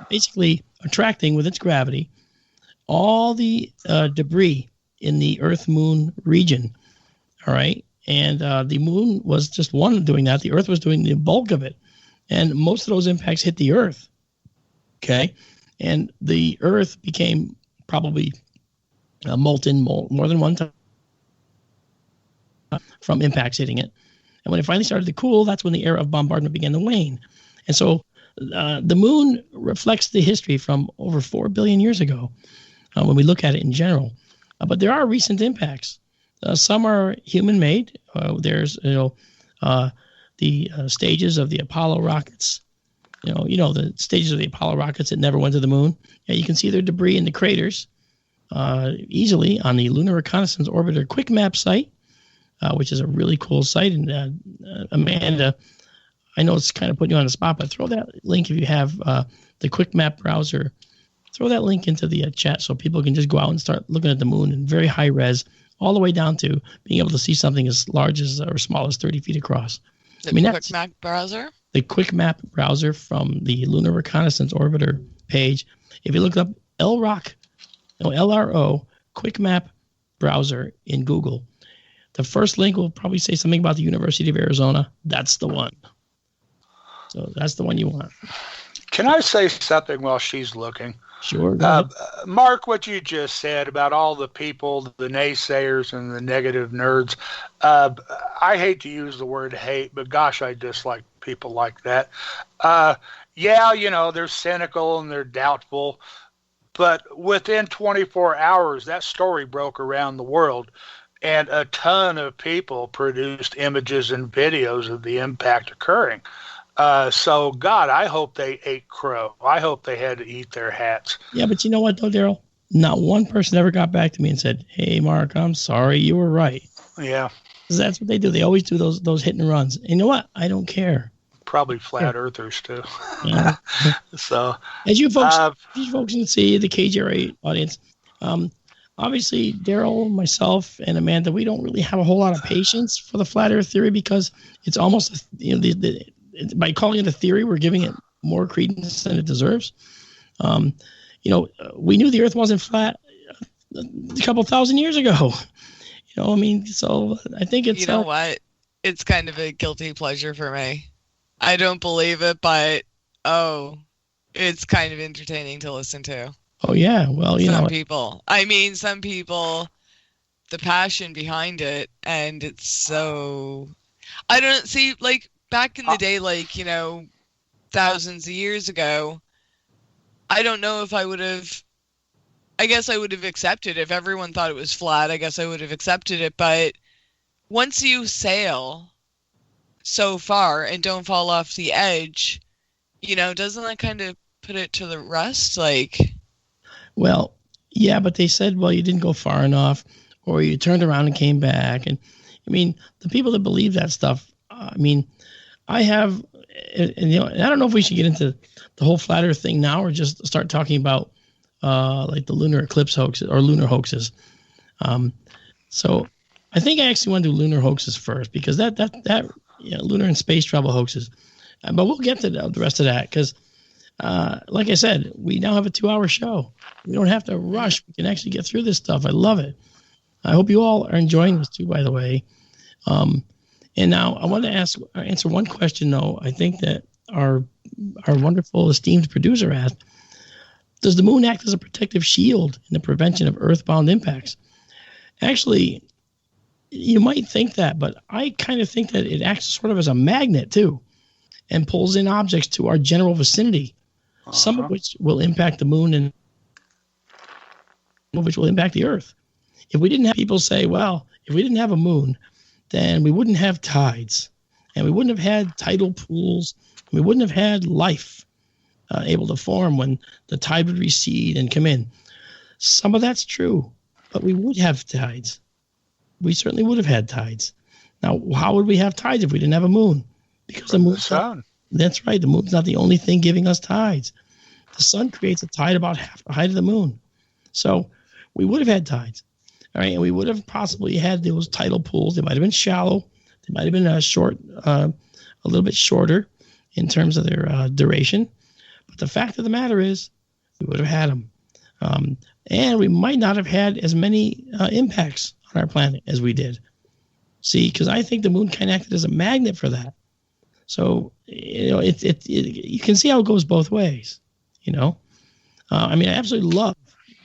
basically attracting with its gravity all the debris in the Earth-Moon region. All right, and the moon was just one doing that. The Earth was doing the bulk of it, and most of those impacts hit the Earth. Okay, and the Earth became probably molten more than one time from impacts hitting it. And when it finally started to cool, that's when the era of bombardment began to wane. And so the moon reflects the history from over 4 billion years ago when we look at it in general. But there are recent impacts. Some are human-made. There's the stages of the Apollo rockets. The stages of the Apollo rockets that never went to the moon. Yeah, you can see their debris in the craters easily on the Lunar Reconnaissance Orbiter Quick Map site, which is a really cool site. And Amanda, I know it's kind of putting you on the spot, but throw that link if you have the Quick Map browser. Throw that link into the chat so people can just go out and start looking at the moon in very high res, all the way down to being able to see something as large as or small as 30 feet across. The I mean, quick map browser? The quick map browser from the Lunar Reconnaissance Orbiter page. If you look up LRO, quick map browser in Google, the first link will probably say something about the University of Arizona. That's the one. So that's the one you want. Can I say something while she's looking? Sure. Go ahead. Mark, what you just said about all the people, the naysayers and the negative nerds, I hate to use the word hate, but gosh, I dislike people like that. Yeah, they're cynical and they're doubtful, but within 24 hours, that story broke around the world, and a ton of people produced images and videos of the impact occurring. So, God, I hope they ate crow. I hope they had to eat their hats. Yeah, but you know what, though, Daryl? Not one person ever got back to me and said, hey, Mark, I'm sorry, you were right. Yeah. 'Cause that's what they do. They always do those hit and runs. And you know what? I don't care. Probably flat earthers, too. Yeah. So, as you folks can see, the KGRA audience, obviously, Daryl, myself, and Amanda, we don't really have a whole lot of patience for the flat earth theory because it's almost, by calling it a theory, we're giving it more credence than it deserves. We knew the earth wasn't flat a couple thousand years ago. So I think it's... You know what? It's kind of a guilty pleasure for me. I don't believe it, but, it's kind of entertaining to listen to. Oh, yeah. Well, some people, the passion behind it, and it's so... I don't see, back in the day, thousands of years ago, I don't know if I guess I would have accepted if everyone thought it was flat. I guess I would have accepted it. But once you sail so far and don't fall off the edge, doesn't that kind of put it to the rest? Well, yeah, but they said, well, you didn't go far enough, or you turned around and came back. And the people that believe that stuff, I have, and I don't know if we should get into the whole flat earth thing now or just start talking about the lunar eclipse hoaxes or lunar hoaxes. So I think I actually want to do lunar hoaxes first because that lunar and space travel hoaxes. But we'll get to the rest of that because, like I said, we now have a 2-hour show. We don't have to rush. We can actually get through this stuff. I love it. I hope you all are enjoying this too, by the way. And now I want to answer one question, though. I think that our wonderful, esteemed producer asked, does the moon act as a protective shield in the prevention of earthbound impacts? Actually, you might think that, but I kind of think that it acts sort of as a magnet, too, and pulls in objects to our general vicinity, some of which will impact the moon and some of which will impact the Earth. If we didn't have people say, well, if we didn't have a moon, then we wouldn't have tides, and we wouldn't have had tidal pools. We wouldn't have had life able to form when the tide would recede and come in. Some of that's true, but we would have tides. We certainly would have had tides. Now, how would we have tides if we didn't have a moon? Because the moon's sun. That's right. The moon's not the only thing giving us tides. The sun creates a tide about half the height of the moon. So we would have had tides. All right, and we would have possibly had those tidal pools. They might have been shallow. They might have been a little bit shorter in terms of their duration. But the fact of the matter is, we would have had them. And we might not have had as many impacts on our planet as we did. See, because I think the moon kind of acted as a magnet for that. So, you can see how it goes both ways, I absolutely love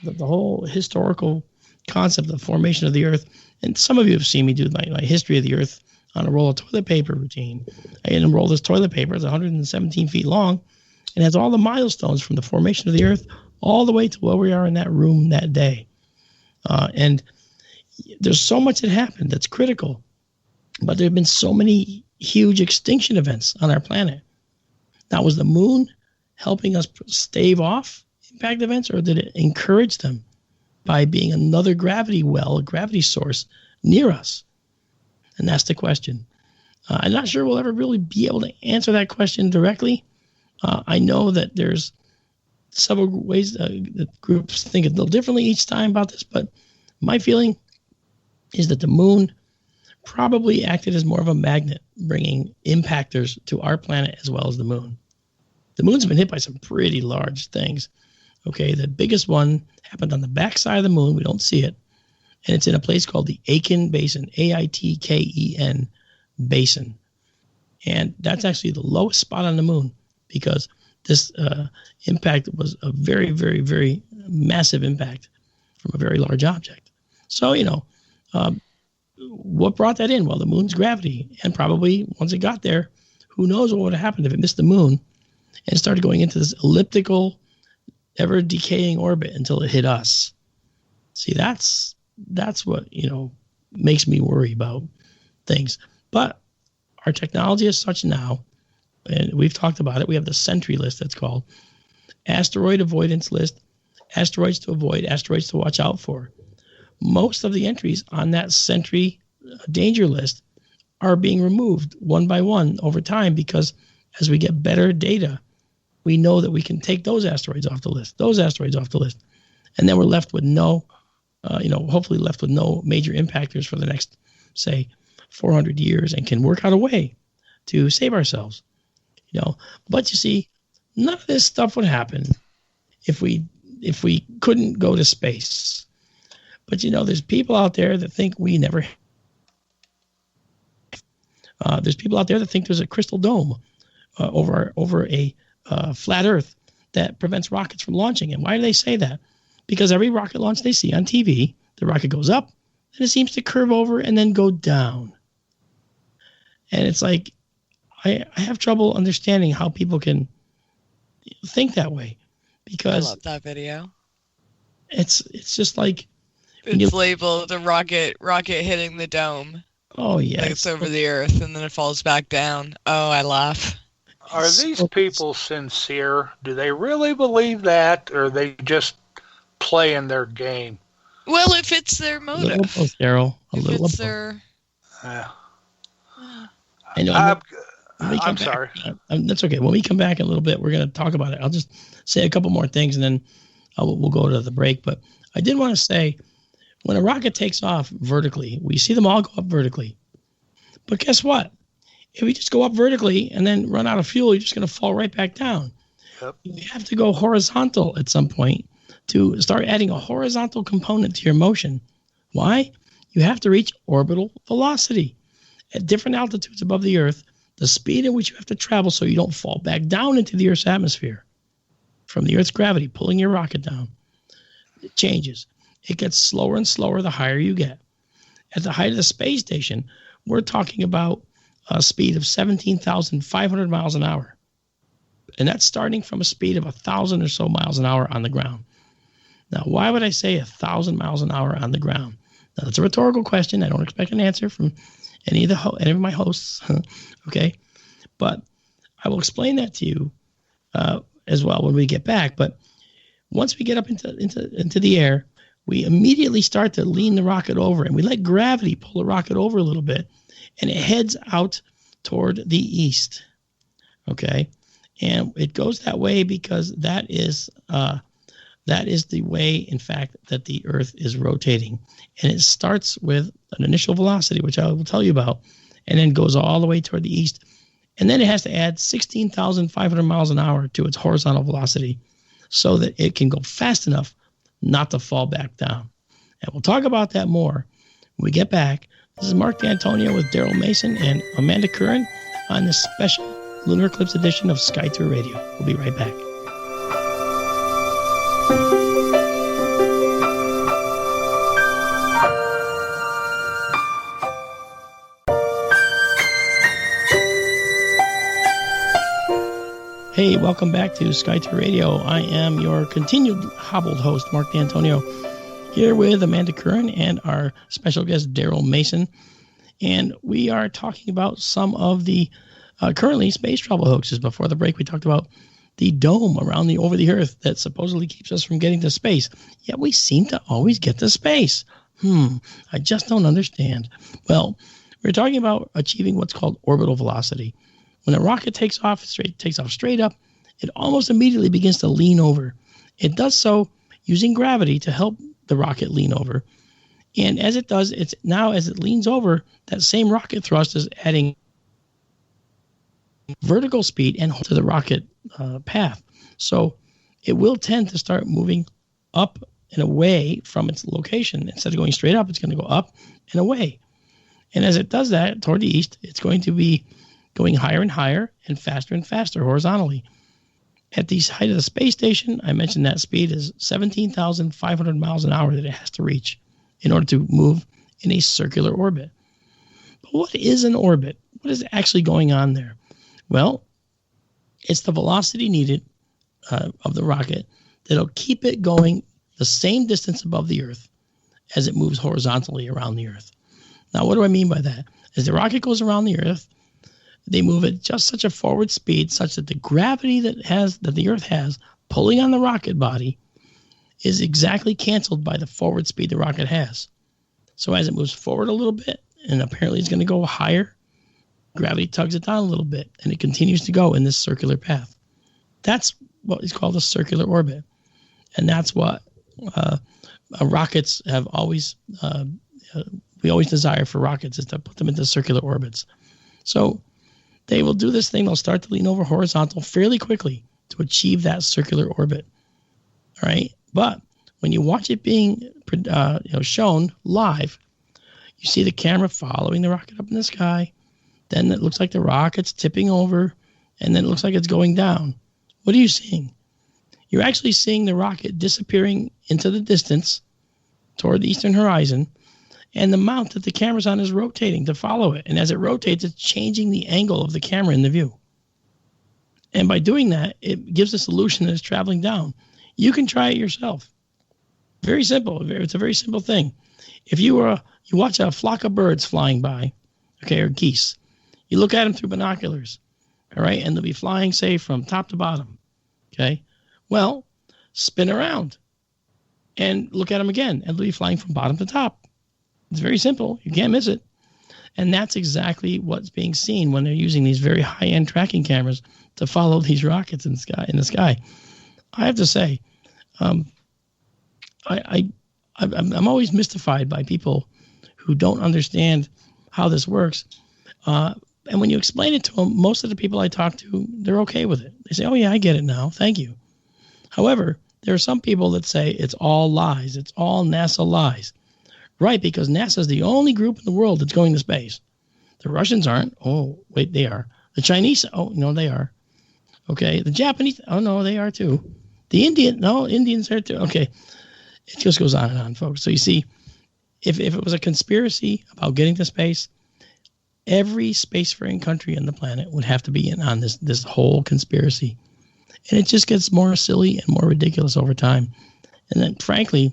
the whole historical concept of the formation of the Earth. And some of you have seen me do my history of the Earth on a roll of toilet paper routine. I unroll this toilet paper. It's 117 feet long and has all the milestones from the formation of the Earth all the way to where we are in that room that day. And there's so much that happened that's critical, but there have been so many huge extinction events on our planet. Now, was the moon helping us stave off impact events, or did it encourage them by being another gravity well, a gravity source near us? And that's the question. I'm not sure we'll ever really be able to answer that question directly. I know that there's several ways that groups think a little differently each time about this, but my feeling is that the moon probably acted as more of a magnet, bringing impactors to our planet as well as the moon. The moon's been hit by some pretty large things. Okay, the biggest one happened on the backside of the moon. We don't see it. And it's in a place called the Aitken Basin, Aitken Basin. And that's actually the lowest spot on the moon because this impact was a very, very, very massive impact from a very large object. So, what brought that in? Well, the moon's gravity. And probably once it got there, who knows what would have happened if it missed the moon and started going into this elliptical, ever decaying orbit until it hit us. See, that's what, makes me worry about things. But our technology is such now, and we've talked about it. We have the Sentry list that's called asteroid avoidance list, asteroids to avoid, asteroids to watch out for. Most of the entries on that Sentry danger list are being removed one by one over time because as we get better data, we know that we can take those asteroids off the list, and then we're left with no, hopefully left with no major impactors for the next, say, 400 years and can work out a way to save ourselves. But you see, none of this stuff would happen if we couldn't go to space. But there's people out there that think we never. There's people out there that think there's a crystal dome over a flat Earth that prevents rockets from launching. And why do they say that? Because every rocket launch they see on TV, the rocket goes up, and it seems to curve over and then go down. And it's like, I have trouble understanding how people can think that way. Because I love that video. It's just like it's labeled a rocket hitting the dome. Oh yeah, like it's over the Earth and then it falls back down. Oh, I laugh. Are these people sincere? Do they really believe that, or are they just playing their game? Well, if it's their motive, a little both, Daryl. I know. I'm sorry. That's okay. When we come back in a little bit, we're going to talk about it. I'll just say a couple more things, and then we'll go to the break. But I did want to say, when a rocket takes off vertically, we see them all go up vertically. But guess what? If we just go up vertically and then run out of fuel, you're just going to fall right back down. Yep. You have to go horizontal at some point to start adding a horizontal component to your motion. Why? You have to reach orbital velocity. At different altitudes above the Earth, the speed at which you have to travel so you don't fall back down into the Earth's atmosphere from the Earth's gravity pulling your rocket down, it changes. It gets slower and slower the higher you get. At the height of the space station, we're talking about a speed of 17,500 miles an hour. And that's starting from a speed of 1,000 or so miles an hour on the ground. Now, why would I say 1,000 miles an hour on the ground? Now, that's a rhetorical question. I don't expect an answer from any of my hosts, okay? But I will explain that to you as well when we get back. But once we get up into the air, we immediately start to lean the rocket over, and we let gravity pull the rocket over a little bit, and it heads out toward the east, okay? And it goes that way because that is the way, in fact, that the Earth is rotating. And it starts with an initial velocity, which I will tell you about, and then goes all the way toward the east. And then it has to add 16,500 miles an hour to its horizontal velocity so that it can go fast enough not to fall back down. And we'll talk about that more when we get back. This is Mark D'Antonio with Daryl Mason and Amanda Curran on this special Lunar Eclipse edition of Sky Tour Radio. We'll be right back. Hey, welcome back to Sky Tour Radio. I am your continued hobbled host, Mark D'Antonio, here with Amanda Curran and our special guest, Daryl Mason. And we are talking about some of the currently space travel hoaxes. Before the break, we talked about the dome over the Earth that supposedly keeps us from getting to space. Yet we seem to always get to space. I just don't understand. Well, we're talking about achieving what's called orbital velocity. When a rocket takes off straight up, it almost immediately begins to lean over. It does so using gravity to help the rocket lean over. And as it does, it's now as it leans over, that same rocket thrust is adding vertical speed and to the rocket path. So it will tend to start moving up and away from its location. Instead of going straight up, it's going to go up and away. And as it does that toward the east, it's going to be going higher and higher and faster horizontally. At the height of the space station, I mentioned that speed is 17,500 miles an hour that it has to reach in order to move in a circular orbit. But what is an orbit? What is actually going on there? Well, it's the velocity needed of the rocket that'll keep it going the same distance above the Earth as it moves horizontally around the Earth. Now, what do I mean by that? As the rocket goes around the Earth, they move at just such a forward speed such that the gravity that the Earth has pulling on the rocket body is exactly canceled by the forward speed the rocket has. So as it moves forward a little bit, and apparently it's going to go higher, gravity tugs it down a little bit, and it continues to go in this circular path. That's what is called a circular orbit. And that's what rockets have always, we always desire for rockets, is to put them into circular orbits. So they will do this thing. They'll start to lean over horizontal fairly quickly to achieve that circular orbit. All right. But when you watch it being shown live, you see the camera following the rocket up in the sky. Then it looks like the rocket's tipping over, and then it looks like it's going down. What are you seeing? You're actually seeing the rocket disappearing into the distance toward the eastern horizon, and the mount that the camera's on is rotating to follow it. And as it rotates, it's changing the angle of the camera in the view. And by doing that, it gives a illusion that it's traveling down. You can try it yourself. Very simple. It's a very simple thing. If you watch a flock of birds flying by, okay, or geese, you look at them through binoculars, all right, and they'll be flying, say, from top to bottom, okay? Well, spin around and look at them again, and they'll be flying from bottom to top. It's very simple. You can't miss it. And that's exactly what's being seen when they're using these very high-end tracking cameras to follow these rockets in the sky. I have to say, I'm always mystified by people who don't understand how this works. And when you explain it to them, most of the people I talk to, they're okay with it. They say, oh, yeah, I get it now. Thank you. However, there are some people that say it's all lies. It's all NASA lies. Right, because NASA is the only group in the world that's going to space. The Russians aren't. Oh, wait, they are. The Chinese, oh, no, they are. Okay, the Japanese, oh, no, they are too. The Indians are too. Okay, it just goes on and on, folks. So you see, if it was a conspiracy about getting to space, every spacefaring country on the planet would have to be in on this whole conspiracy. And it just gets more silly and more ridiculous over time. And then, frankly,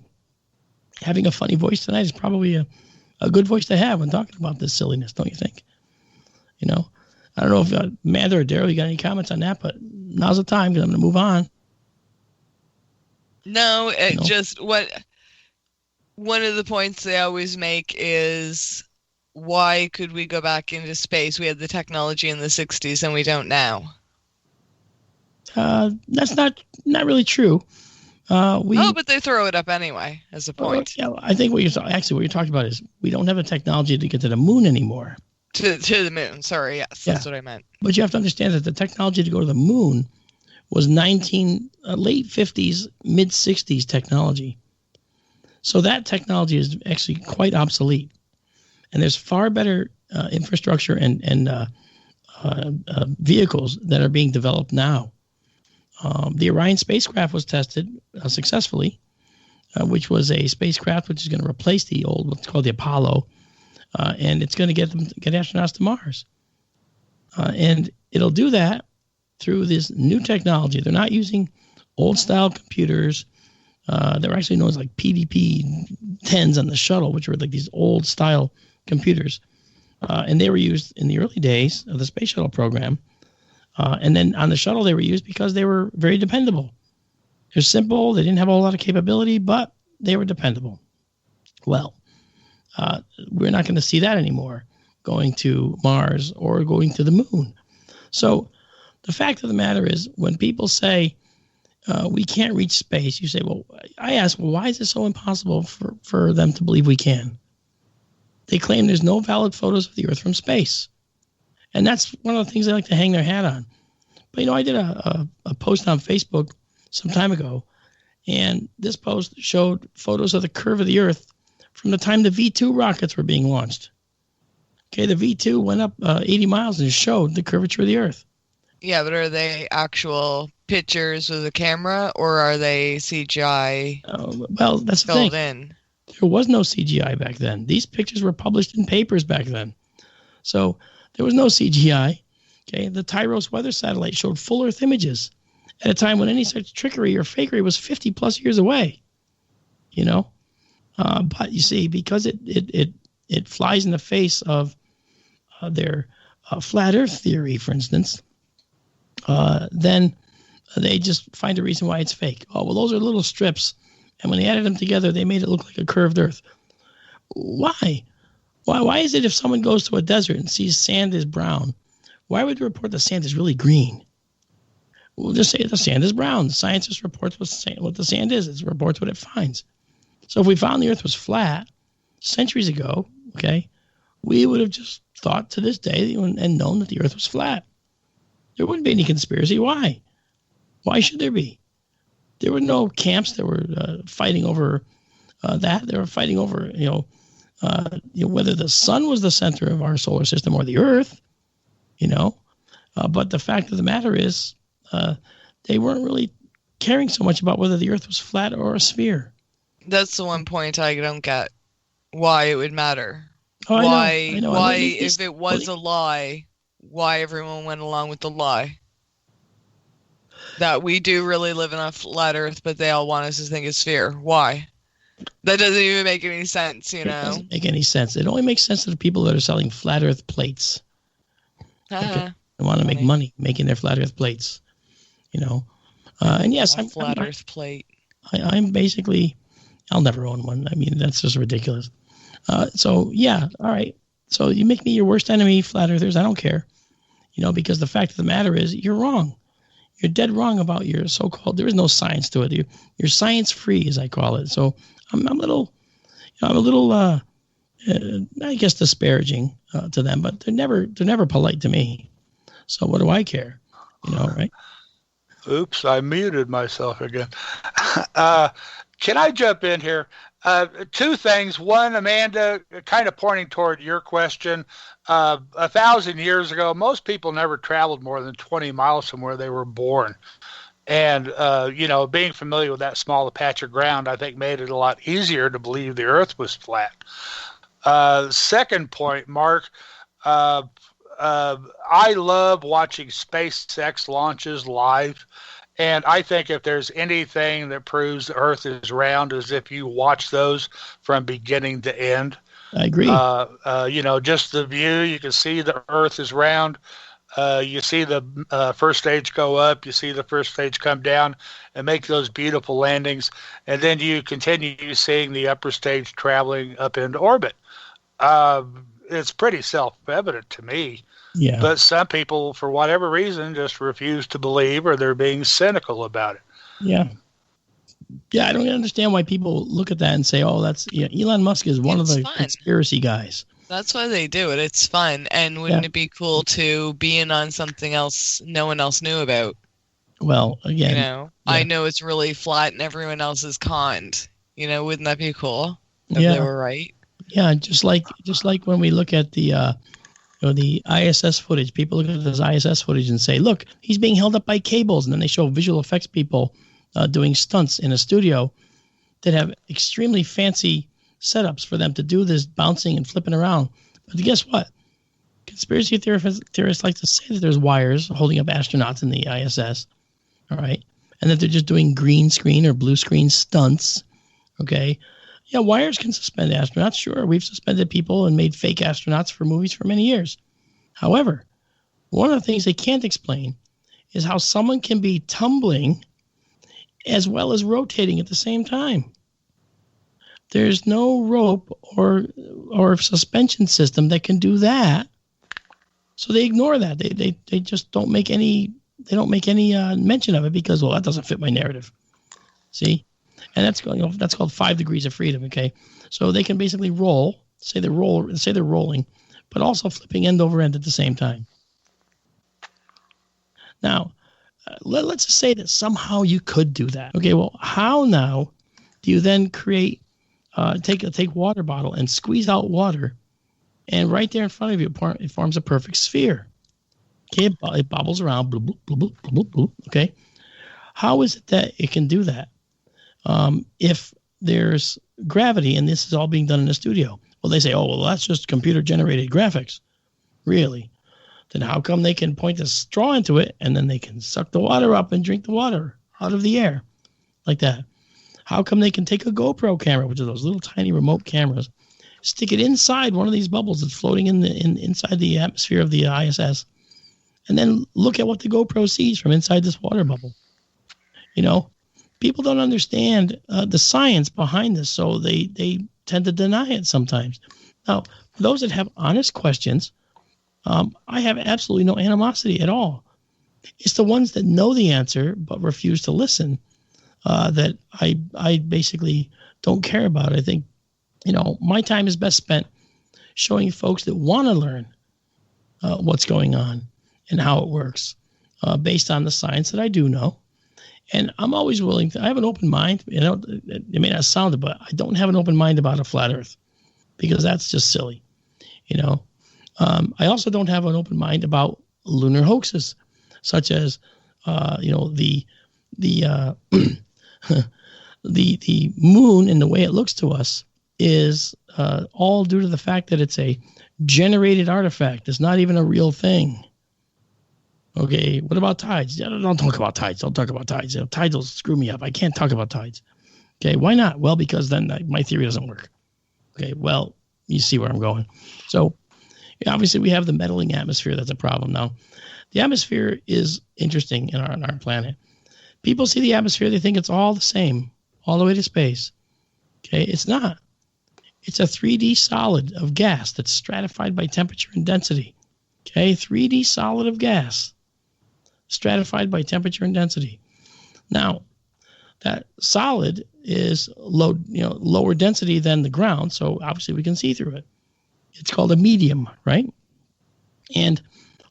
having a funny voice tonight is probably a good voice to have when talking about this silliness, don't you think? You know, I don't know if Mather or Daryl, you got any comments on that, but now's the time because I'm going to move on. No, just one of the points they always make is, why could we go back into space? We had the technology in the 60s and we don't now. That's not really true. But they throw it up anyway as a point. Yeah, I think what you're talking about is we don't have the technology to get to the moon anymore. To the moon, sorry, yes, that's what I meant. But you have to understand that the technology to go to the moon was late 50s, mid 60s technology. So that technology is actually quite obsolete, and there's far better infrastructure and vehicles that are being developed now. The Orion spacecraft was tested successfully, which was a spacecraft which is going to replace the old, what's called the Apollo, and it's going to get astronauts to Mars. And it'll do that through this new technology. They're not using old-style computers. They're actually known as like PDP-10s on the shuttle, which were like these old-style computers. And they were used in the early days of the space shuttle program. And then on the shuttle, they were used because they were very dependable. They're simple. They didn't have a whole lot of capability, but they were dependable. Well, we're not going to see that anymore, going to Mars or going to the moon. So the fact of the matter is, when people say we can't reach space. You say, well, I ask, well, why is it so impossible for them to believe we can? They claim there's no valid photos of the Earth from space. And that's one of the things they like to hang their hat on. But, I did a post on Facebook some time ago, and this post showed photos of the curve of the Earth from the time the V2 rockets were being launched. Okay, the V2 went up 80 miles and showed the curvature of the Earth. Yeah, but are they actual pictures with a camera, or are they CGI well, that's the filled thing. in? There was no CGI back then. These pictures were published in papers back then. So there was no CGI. Okay, the Tyros weather satellite showed full Earth images at a time when any such trickery or fakery was 50 plus years away. But you see, because it flies in the face of their flat Earth theory, for instance, then they just find a reason why it's fake. Oh, well, those are little strips, and when they added them together, they made it look like a curved Earth. Why? Why is it if someone goes to a desert and sees sand is brown, why would they report the sand is really green? We'll just say the sand is brown. The scientist reports what the sand is. It reports what it finds. So if we found the Earth was flat centuries ago, okay, we would have just thought to this day and known that the Earth was flat. There wouldn't be any conspiracy. Why? Why should there be? There were no camps that were fighting over that. They were fighting over, whether the sun was the center of our solar system or the Earth, But the fact of the matter is, they weren't really caring so much about whether the Earth was flat or a sphere. That's the one point I don't get. Why it would matter? Oh, I know. Why, if it was a lie, why everyone went along with the lie? That we do really live in a flat Earth, but they all want us to think it's sphere. Why? That doesn't even make any sense, It doesn't make any sense. It only makes sense to the people that are selling flat Earth plates. Okay? They want to make money making their flat Earth plates, And yes, I'm flat Earth plate. I'm basically, I'll never own one. I mean, that's just ridiculous. So yeah, all right. So you make me your worst enemy, flat earthers. I don't care, because the fact of the matter is you're wrong. You're dead wrong about your so-called. There is no science to it. You're science free, as I call it. So I'm a little, I guess disparaging to them, but they're never polite to me. So what do I care? Right? Oops, I muted myself again. Can I jump in here? Two things. One, Amanda, kind of pointing toward your question. 1,000 years ago, most people never traveled more than 20 miles from where they were born. And, being familiar with that small patch of ground, I think made it a lot easier to believe the Earth was flat. Second point, Mark, I love watching SpaceX launches live. And I think if there's anything that proves the Earth is round, is if you watch those from beginning to end. I agree. Just the view, you can see the Earth is round. You see the first stage go up, you see the first stage come down and make those beautiful landings. And then you continue seeing the upper stage traveling up into orbit. It's pretty self-evident to me. Yeah. But some people, for whatever reason, just refuse to believe, or they're being cynical about it. Yeah. Yeah, I don't understand why people look at that and say, "Oh, that's Elon Musk is one of the conspiracy guys." That's why they do it. It's fun, and wouldn't it be cool to be in on something else no one else knew about? Well, again, I know it's really flat, and everyone else is conned. Wouldn't that be cool if they were right? Yeah, just like when we look at the ISS footage. People look at this ISS footage and say, look, he's being held up by cables. And then they show visual effects people doing stunts in a studio that have extremely fancy setups for them to do this bouncing and flipping around. But guess what? Conspiracy theorists like to say that there's wires holding up astronauts in the ISS. All right. And that they're just doing green screen or blue screen stunts. Okay. Yeah, wires can suspend astronauts. Sure, we've suspended people and made fake astronauts for movies for many years. However, one of the things they can't explain is how someone can be tumbling as well as rotating at the same time. There's no rope or suspension system that can do that. So they ignore that. They just don't make any don't make any mention of it because, well, that doesn't fit my narrative. See, and that's called 5 degrees of freedom. Okay, so they can basically say they're rolling, but also flipping end over end at the same time. Now, let's just say that somehow you could do that. Okay, well, how now do you then create, take water bottle and squeeze out water, and right there in front of you, it forms a perfect sphere. Okay, it bobbles around, bloop, bloop, bloop, bloop, bloop, bloop, okay? How is it that it can do that? If there's gravity and this is all being done in a studio, well, they say, oh, well, that's just computer-generated graphics. Really? Then how come they can point a straw into it and then they can suck the water up and drink the water out of the air like that? How come they can take a GoPro camera, which are those little tiny remote cameras, stick it inside one of these bubbles that's floating inside the atmosphere of the ISS, and then look at what the GoPro sees from inside this water bubble? You know, people don't understand the science behind this, so they tend to deny it sometimes. Now, for those that have honest questions, I have absolutely no animosity at all. It's the ones that know the answer but refuse to listen that I basically don't care about. I think, you know, my time is best spent showing folks that want to learn what's going on and how it works based on the science that I do know. And I'm always willing to, I have an open mind. You know, it may not sound it, but I don't have an open mind about a flat earth because that's just silly, you know. I also don't have an open mind about lunar hoaxes, such as, you know, the the moon and the way it looks to us is all due to the fact that it's a generated artifact. It's not even a real thing. Okay, what about tides? Don't talk about tides. Don't talk about tides. You know, tides will screw me up. I can't talk about tides. Okay, why not? Well, because then my theory doesn't work. Okay, well, you see where I'm going. So, yeah, obviously, we have the meddling atmosphere. That's a problem now. The atmosphere is interesting in our planet. People see the atmosphere, they think it's all the same, all the way to space. Okay, it's not. It's a 3D solid of gas that's stratified by temperature and density. Okay, 3D solid of gas, stratified by temperature and density. Now, that solid is lower density than the ground, so obviously we can see through it. It's called a medium, right? And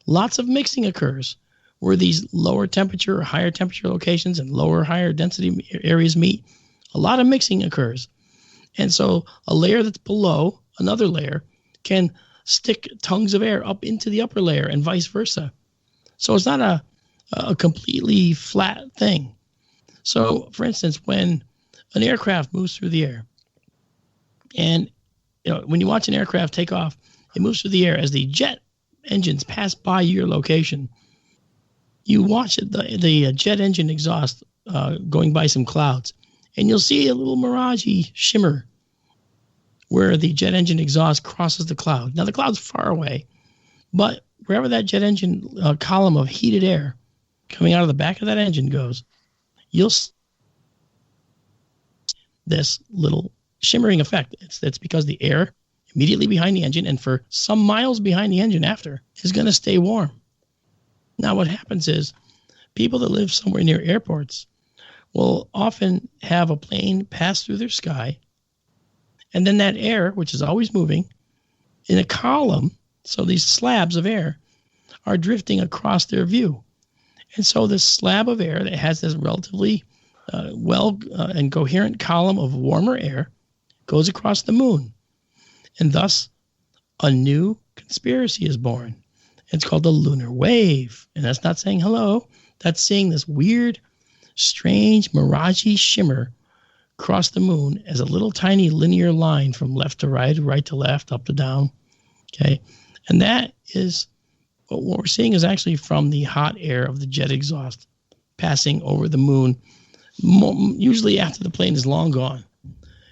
lots of mixing occurs where these lower temperature or higher temperature locations and lower, higher density areas meet. A lot of mixing occurs. And so a layer that's below another layer can stick tongues of air up into the upper layer and vice versa. So it's not a completely flat thing. So, for instance, when an aircraft moves through the air, and you know, when you watch an aircraft take off, it moves through the air as the jet engines pass by your location. You watch the jet engine exhaust going by some clouds, and you'll see a little mirage-y shimmer where the jet engine exhaust crosses the cloud. Now, the cloud's far away, but wherever that jet engine column of heated air coming out of the back of that engine goes, you'll see this little shimmering effect. It's because the air immediately behind the engine and for some miles behind the engine after is going to stay warm. Now, what happens is people that live somewhere near airports will often have a plane pass through their sky, and then that air, which is always moving, in a column, so these slabs of air are drifting across their view. And so this slab of air that has this relatively and coherent column of warmer air goes across the moon. And thus, a new conspiracy is born. It's called the lunar wave. And that's not saying hello. That's seeing this weird, strange, mirage-y shimmer cross the moon as a little tiny linear line from left to right to left, up to down. Okay. And that is what we're seeing is actually from the hot air of the jet exhaust passing over the moon, usually after the plane is long gone.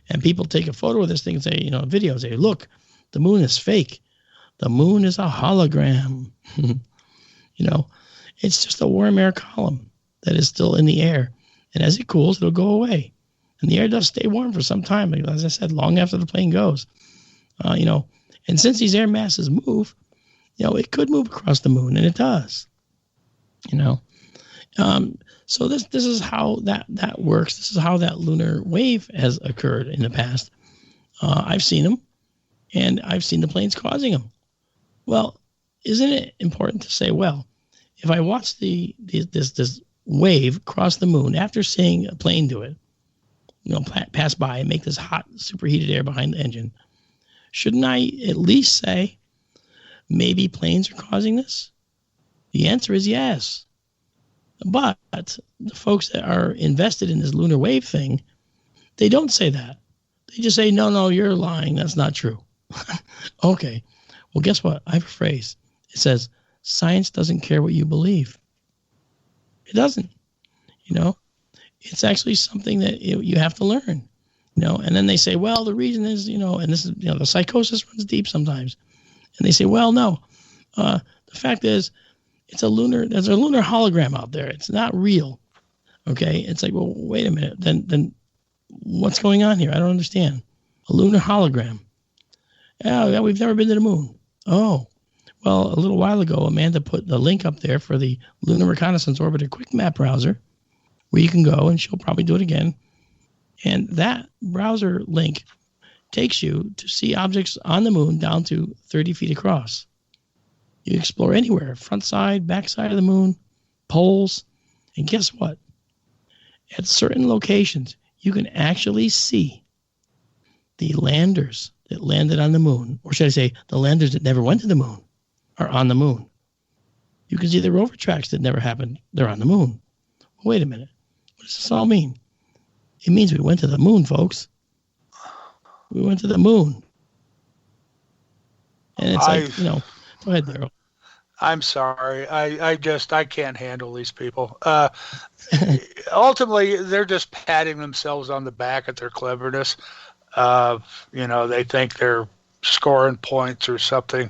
And people take a photo of this thing and say, you know, video, say, look, the moon is fake. The moon is a hologram. You know, it's just a warm air column that is still in the air. And as it cools, it'll go away. And the air does stay warm for some time, as I said, long after the plane goes. You know, and since these air masses move, you know, it could move across the moon, and it does. You know, So this is how that works. This is how that lunar wave has occurred in the past. I've seen them, and I've seen the planes causing them. Well, isn't it important to say, well, if I watch this wave cross the moon after seeing a plane do it, pass by and make this hot, superheated air behind the engine, shouldn't I at least say maybe planes are causing this? The answer is yes. But the folks that are invested in this lunar wave thing, they don't say that. They just say, no, you're lying. That's not true. Okay. Well, guess what? I have a phrase. It says, science doesn't care what you believe. It doesn't. It's actually something that you have to learn. And then they say, well, the reason is, and this is, the psychosis runs deep sometimes. And they say, well, no, the fact is, there's a lunar hologram out there. It's not real. Okay. It's like, well, wait a minute. Then what's going on here? I don't understand. A lunar hologram. Yeah, we've never been to the moon. Oh, well, a little while ago, Amanda put the link up there for the Lunar Reconnaissance Orbiter Quick Map browser, where you can go, and she'll probably do it again. And that browser link takes you to see objects on the moon down to 30 feet across. You explore anywhere, front side, back side of the moon, poles, and guess what? At certain locations, you can actually see the landers that landed on the moon, or should I say, the landers that never went to the moon, are on the moon. You can see the rover tracks that never happened. They're on the moon. Wait a minute. What does this all mean? It means we went to the moon, folks. We went to the moon. And it's go ahead, Daryl. I'm sorry. I can't handle these people. Ultimately, they're just patting themselves on the back at their cleverness. They think they're scoring points or something.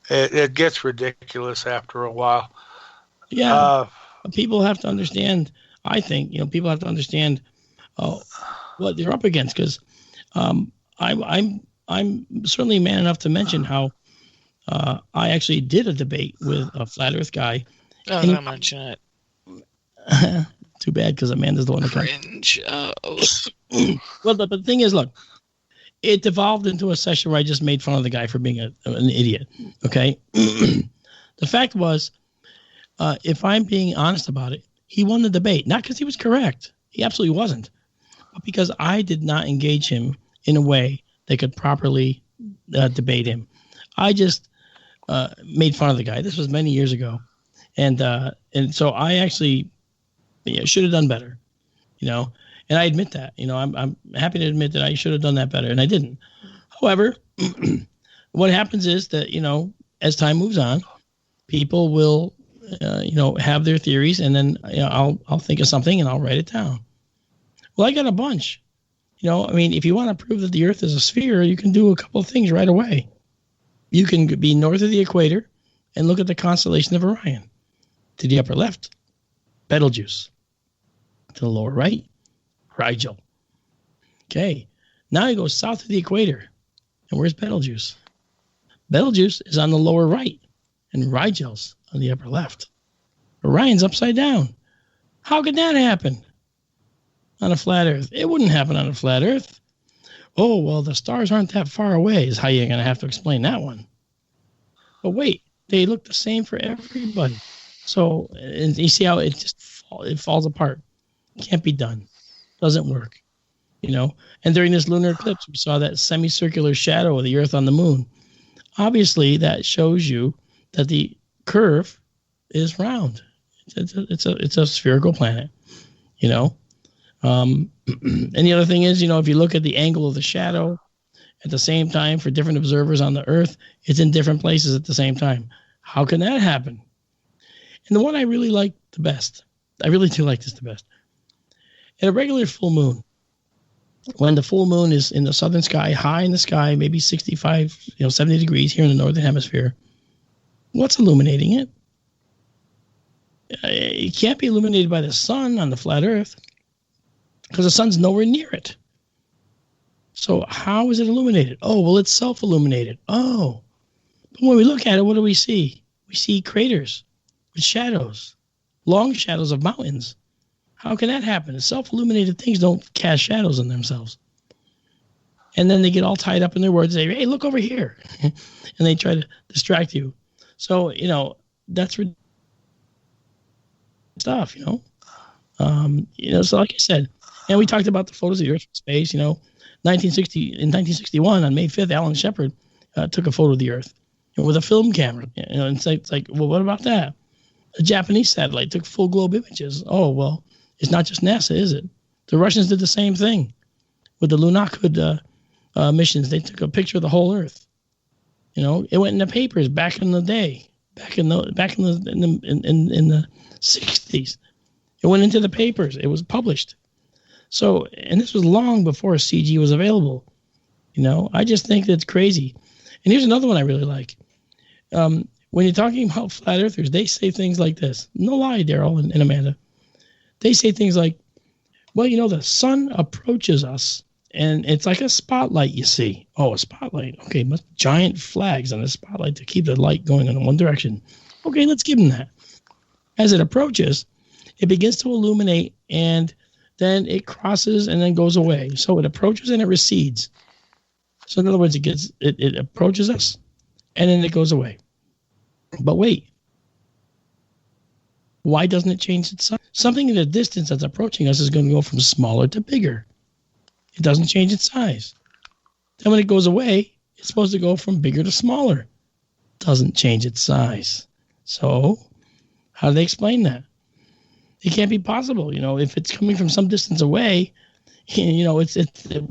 It gets ridiculous after a while. Yeah. People have to understand, I think, people have to understand what they're up against, because I'm certainly man enough to mention how I actually did a debate with a flat Earth guy. Oh, don't mention it. Too bad, because Amanda's the one who cringe. Well, the thing is, look, it devolved into a session where I just made fun of the guy for being an idiot. Okay. The fact was, if I'm being honest about it, he won the debate, not because he was correct. He absolutely wasn't, but because I did not engage him in a way that could properly debate him. I just made fun of the guy. This was many years ago. And so I actually should have done better, and I admit that. I'm happy to admit that I should have done that better, and I didn't. However, what happens is that, as time moves on, people will, have their theories, and then I'll think of something and I'll write it down. Well, I got a bunch. If you want to prove that the Earth is a sphere, you can do a couple of things right away. You can be north of the equator and look at the constellation of Orion. To the upper left, Betelgeuse. To the lower right, Rigel. Okay, now you go south of the equator. And where's Betelgeuse? Betelgeuse is on the lower right, and Rigel's on the upper left. Orion's upside down. How could that happen on a flat Earth? It wouldn't happen on a flat Earth. Oh, well, the stars aren't that far away is how you're going to have to explain that one. But wait, they look the same for everybody. So, and you see how it just falls apart. Can't be done. Doesn't work. And during this lunar eclipse, we saw that semicircular shadow of the Earth on the moon. Obviously, that shows you that the curve is round. It's a spherical planet. And the other thing is, if you look at the angle of the shadow at the same time for different observers on the Earth, it's in different places at the same time. How can that happen? And the one I really like the best, I really do like this the best. At a regular full moon, when the full moon is in the southern sky, high in the sky, maybe 65, 70 degrees here in the northern hemisphere, what's illuminating it? It can't be illuminated by the sun on the flat Earth, because the sun's nowhere near it. So how is it illuminated? Oh, well, it's self-illuminated. Oh, but when we look at it, what do we see? We see craters with shadows. long shadows of mountains. How can that happen? Self-illuminated things don't cast shadows on themselves. And then they get all tied up in their words. They say, hey, look over here. And they try to distract you. So, that's stuff, so like I said, and we talked about the photos of the Earth from space, in 1961 on May 5th, Alan Shepard took a photo of the Earth with a film camera. And it's like, well, what about that? A Japanese satellite took full globe images. Oh, well, it's not just NASA, is it? The Russians did the same thing with the Lunar missions. They took a picture of the whole Earth. It went in the papers back in the day, back in the 60s. It went into the papers. It was published. So, and this was long before CG was available. I just think that's crazy. And here's another one I really like. When you're talking about flat earthers, they say things like this. No lie, Daryl and Amanda. They say things like, well, the sun approaches us and it's like a spotlight you see. Oh, a spotlight. Okay, giant flags on the spotlight to keep the light going in one direction. Okay, let's give them that. As it approaches, it begins to illuminate and then it crosses and then goes away. So it approaches and it recedes. So in other words, it approaches us and then it goes away. But wait, why doesn't it change its size? Something in the distance that's approaching us is going to go from smaller to bigger. It doesn't change its size. Then when it goes away, it's supposed to go from bigger to smaller. Doesn't change its size. So how do they explain that? It can't be possible. If it's coming from some distance away, we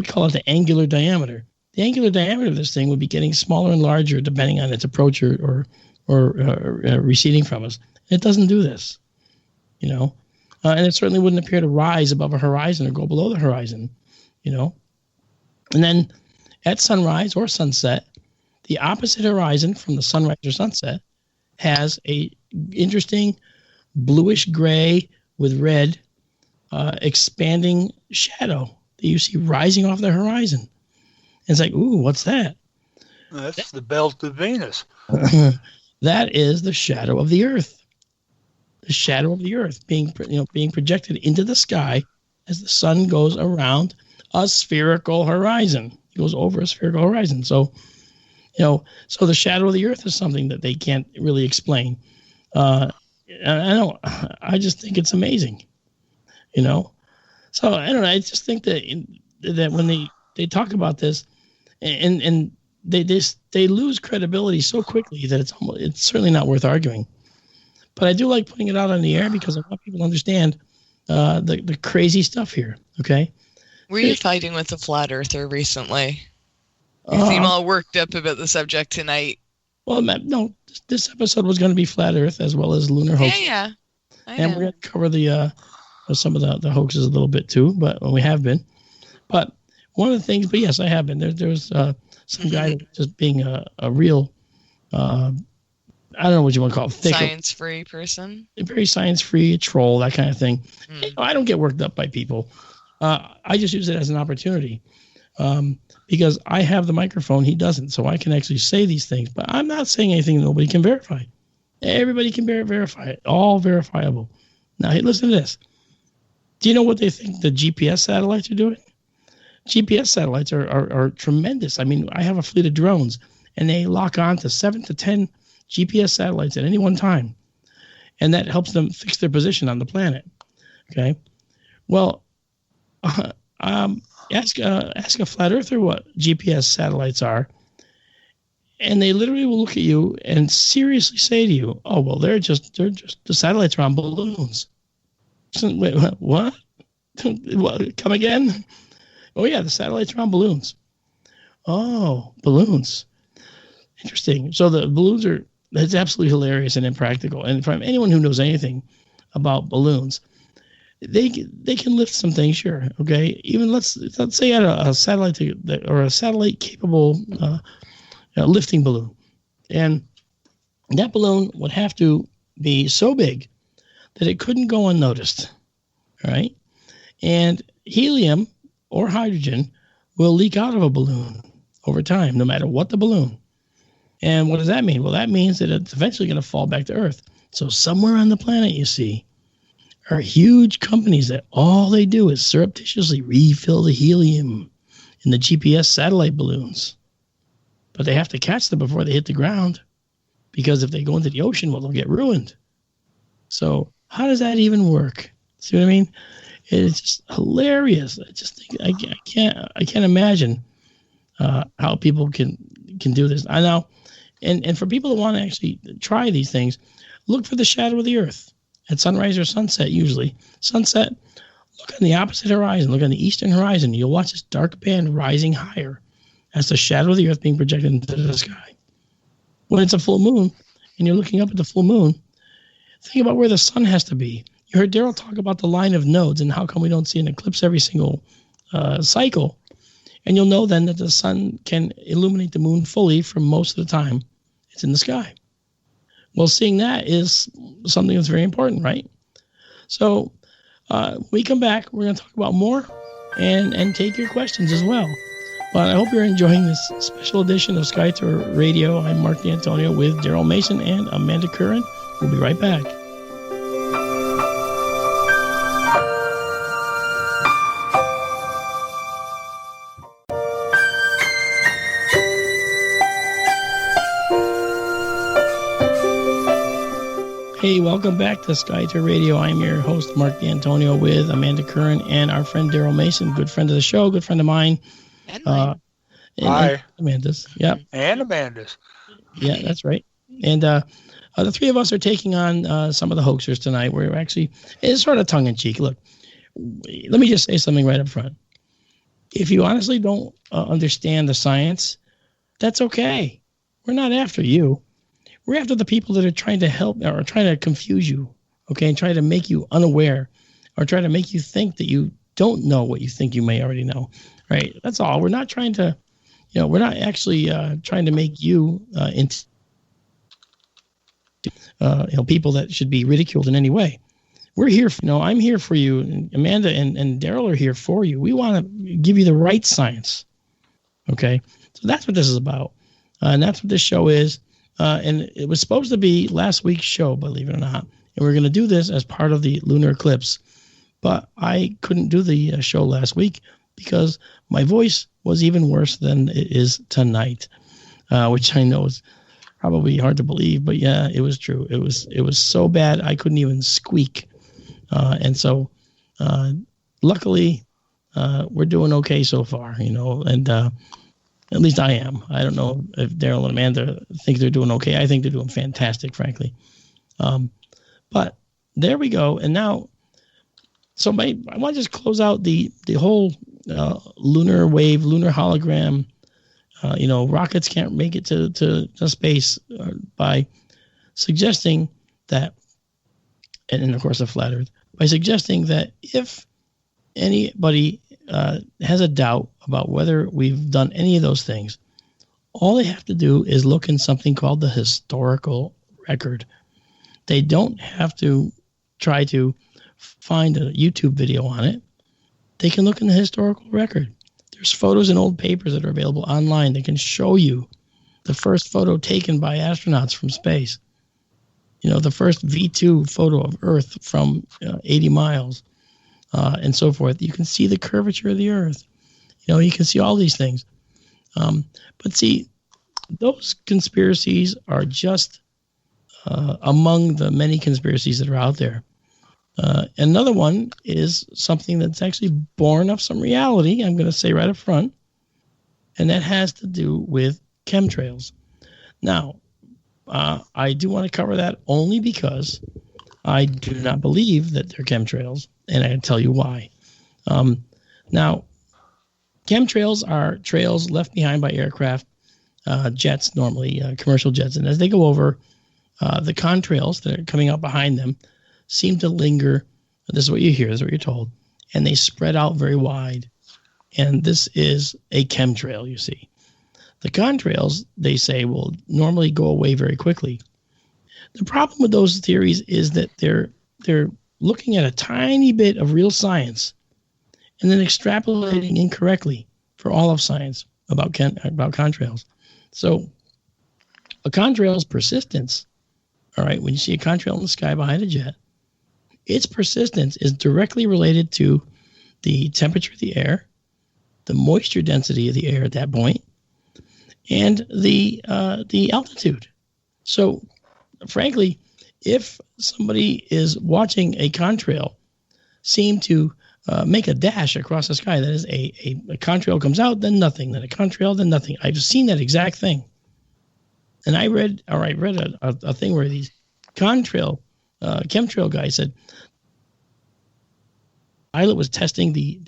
call it the angular diameter. The angular diameter of this thing would be getting smaller and larger depending on its approach or receding from us. It doesn't do this, and it certainly wouldn't appear to rise above a horizon or go below the horizon, And then at sunrise or sunset, the opposite horizon from the sunrise or sunset has a interesting bluish gray with red expanding shadow that you see rising off the horizon. And it's like, ooh, what's that? That's the belt of Venus. That is the shadow of the Earth. The shadow of the Earth being projected into the sky as the sun goes around a spherical horizon. It goes over a spherical horizon. So, so the shadow of the Earth is something that they can't really explain. I just think it's amazing, So I don't know. I just think that when they talk about this, and they lose credibility so quickly that it's certainly not worth arguing. But I do like putting it out on the air because I want people to understand the crazy stuff here. Okay. Were you fighting with a flat earther recently? You seem all worked up about the subject tonight. Well, no, this episode was going to be flat Earth as well as lunar hoaxes. Yeah. And we're going to cover the some of the hoaxes a little bit too, but we have been. But one of the things, but yes, I have been. There's some guy that was just being a real, I don't know what you want to call it. Science-free person? A very science-free, troll, that kind of thing. I don't get worked up by people. I just use it as an opportunity. Because I have the microphone, he doesn't, so I can actually say these things. But I'm not saying anything nobody can verify. Everybody can verify it. All verifiable. Now, hey, listen to this. Do you know what they think the GPS satellites are doing? GPS satellites are tremendous. I mean, I have a fleet of drones, and they lock on to 7 to 10 GPS satellites at any one time. And that helps them fix their position on the planet. Okay? Well, ask a flat earther what GPS satellites are, and they literally will look at you and seriously say to you, "Oh, well, they're just the satellites are on balloons." Wait, what? What? Come again? Oh yeah, the satellites are on balloons. Oh, balloons. Interesting. So the balloons that's absolutely hilarious and impractical. And from anyone who knows anything about balloons, they can lift some things, sure. Okay, even let's say you had a satellite or a satellite capable lifting balloon, and that balloon would have to be so big that it couldn't go unnoticed. All right, and helium or hydrogen will leak out of a balloon over time, no matter what the balloon. And what does that mean? Well, that means that it's eventually going to fall back to Earth. So somewhere on the planet, you see, are huge companies that all they do is surreptitiously refill the helium in the GPS satellite balloons. But they have to catch them before they hit the ground, because if they go into the ocean, well, they'll get ruined. So how does that even work? See what I mean? It's just hilarious. I just think I can't imagine how people can do this. I know, and for people that want to actually try these things, look for the shadow of the Earth at sunrise or sunset. Usually, sunset. Look on the opposite horizon. Look on the eastern horizon. You'll watch this dark band rising higher as the shadow of the Earth being projected into the sky. When it's a full moon and you're looking up at the full moon, think about where the sun has to be. You heard Daryl talk about the line of nodes and how come we don't see an eclipse every single cycle. And you'll know then that the sun can illuminate the moon fully for most of the time it's in the sky. Well, seeing that is something that's very important, right? So when we come back, we're going to talk about more and take your questions as well. But I hope you're enjoying this special edition of Sky Tour Radio. I'm Mark D'Antonio with Daryl Mason and Amanda Curran. We'll be right back. Hey, welcome back to Sky Tour Radio. I'm your host, Mark D'Antonio, with Amanda Curran and our friend Daryl Mason, good friend of the show, good friend of mine. And mine. Hi. Amanda's. Yep. And Amanda's. Yeah, that's right. And the three of us are taking on some of the hoaxers tonight. We're actually, it's sort of tongue-in-cheek. Look, let me just say something right up front. If you honestly don't understand the science, that's okay. We're not after you. We're after the people that are trying to help or trying to confuse you, okay, and try to make you unaware or try to make you think that you don't know what you think you may already know, right? That's all. We're not trying to, we're not actually trying to make you into people that should be ridiculed in any way. We're here, I'm here for you. And Amanda and Daryl are here for you. We want to give you the right science, okay? So that's what this is about, and that's what this show is. And it was supposed to be last week's show, believe it or not. And we're going to do this as part of the lunar eclipse. But I couldn't do the show last week because my voice was even worse than it is tonight, which I know is probably hard to believe. But yeah, it was true. It was so bad I couldn't even squeak. And so luckily, we're doing okay so far, and at least I am. I don't know if Daryl and Amanda think they're doing okay. I think they're doing fantastic, frankly. But there we go. And now, so I want to just close out the whole lunar wave, lunar hologram. Rockets can't make it to space by suggesting that, and of course a flat Earth, by suggesting that if anybody has a doubt about whether we've done any of those things, all they have to do is look in something called the historical record. They don't have to try to find a YouTube video on it. They can look in the historical record. There's photos in old papers that are available online that can show you the first photo taken by astronauts from space. The first V2 photo of Earth from 80 miles. And so forth. You can see the curvature of the Earth. You can see all these things. But see, those conspiracies are just among the many conspiracies that are out there. Another one is something that's actually born of some reality, I'm going to say right up front, and that has to do with chemtrails. Now, I do want to cover that only because I do not believe that they're chemtrails, and I can tell you why. Now, chemtrails are trails left behind by aircraft, jets, normally commercial jets, and as they go over, the contrails that are coming out behind them seem to linger. This is what you hear, this is what you're told, and they spread out very wide. And this is a chemtrail, you see. The contrails, they say, will normally go away very quickly. The problem with those theories is that they're looking at a tiny bit of real science and then extrapolating incorrectly for all of science about contrails. So a contrail's persistence, all right, when you see a contrail in the sky behind a jet, its persistence is directly related to the temperature of the air, the moisture density of the air at that point, and the altitude. So, frankly, if somebody is watching a contrail seem to make a dash across the sky, that is, a contrail comes out, then nothing, then a contrail, then nothing. I've seen that exact thing. And I read a thing where these chemtrail guys said pilot was testing the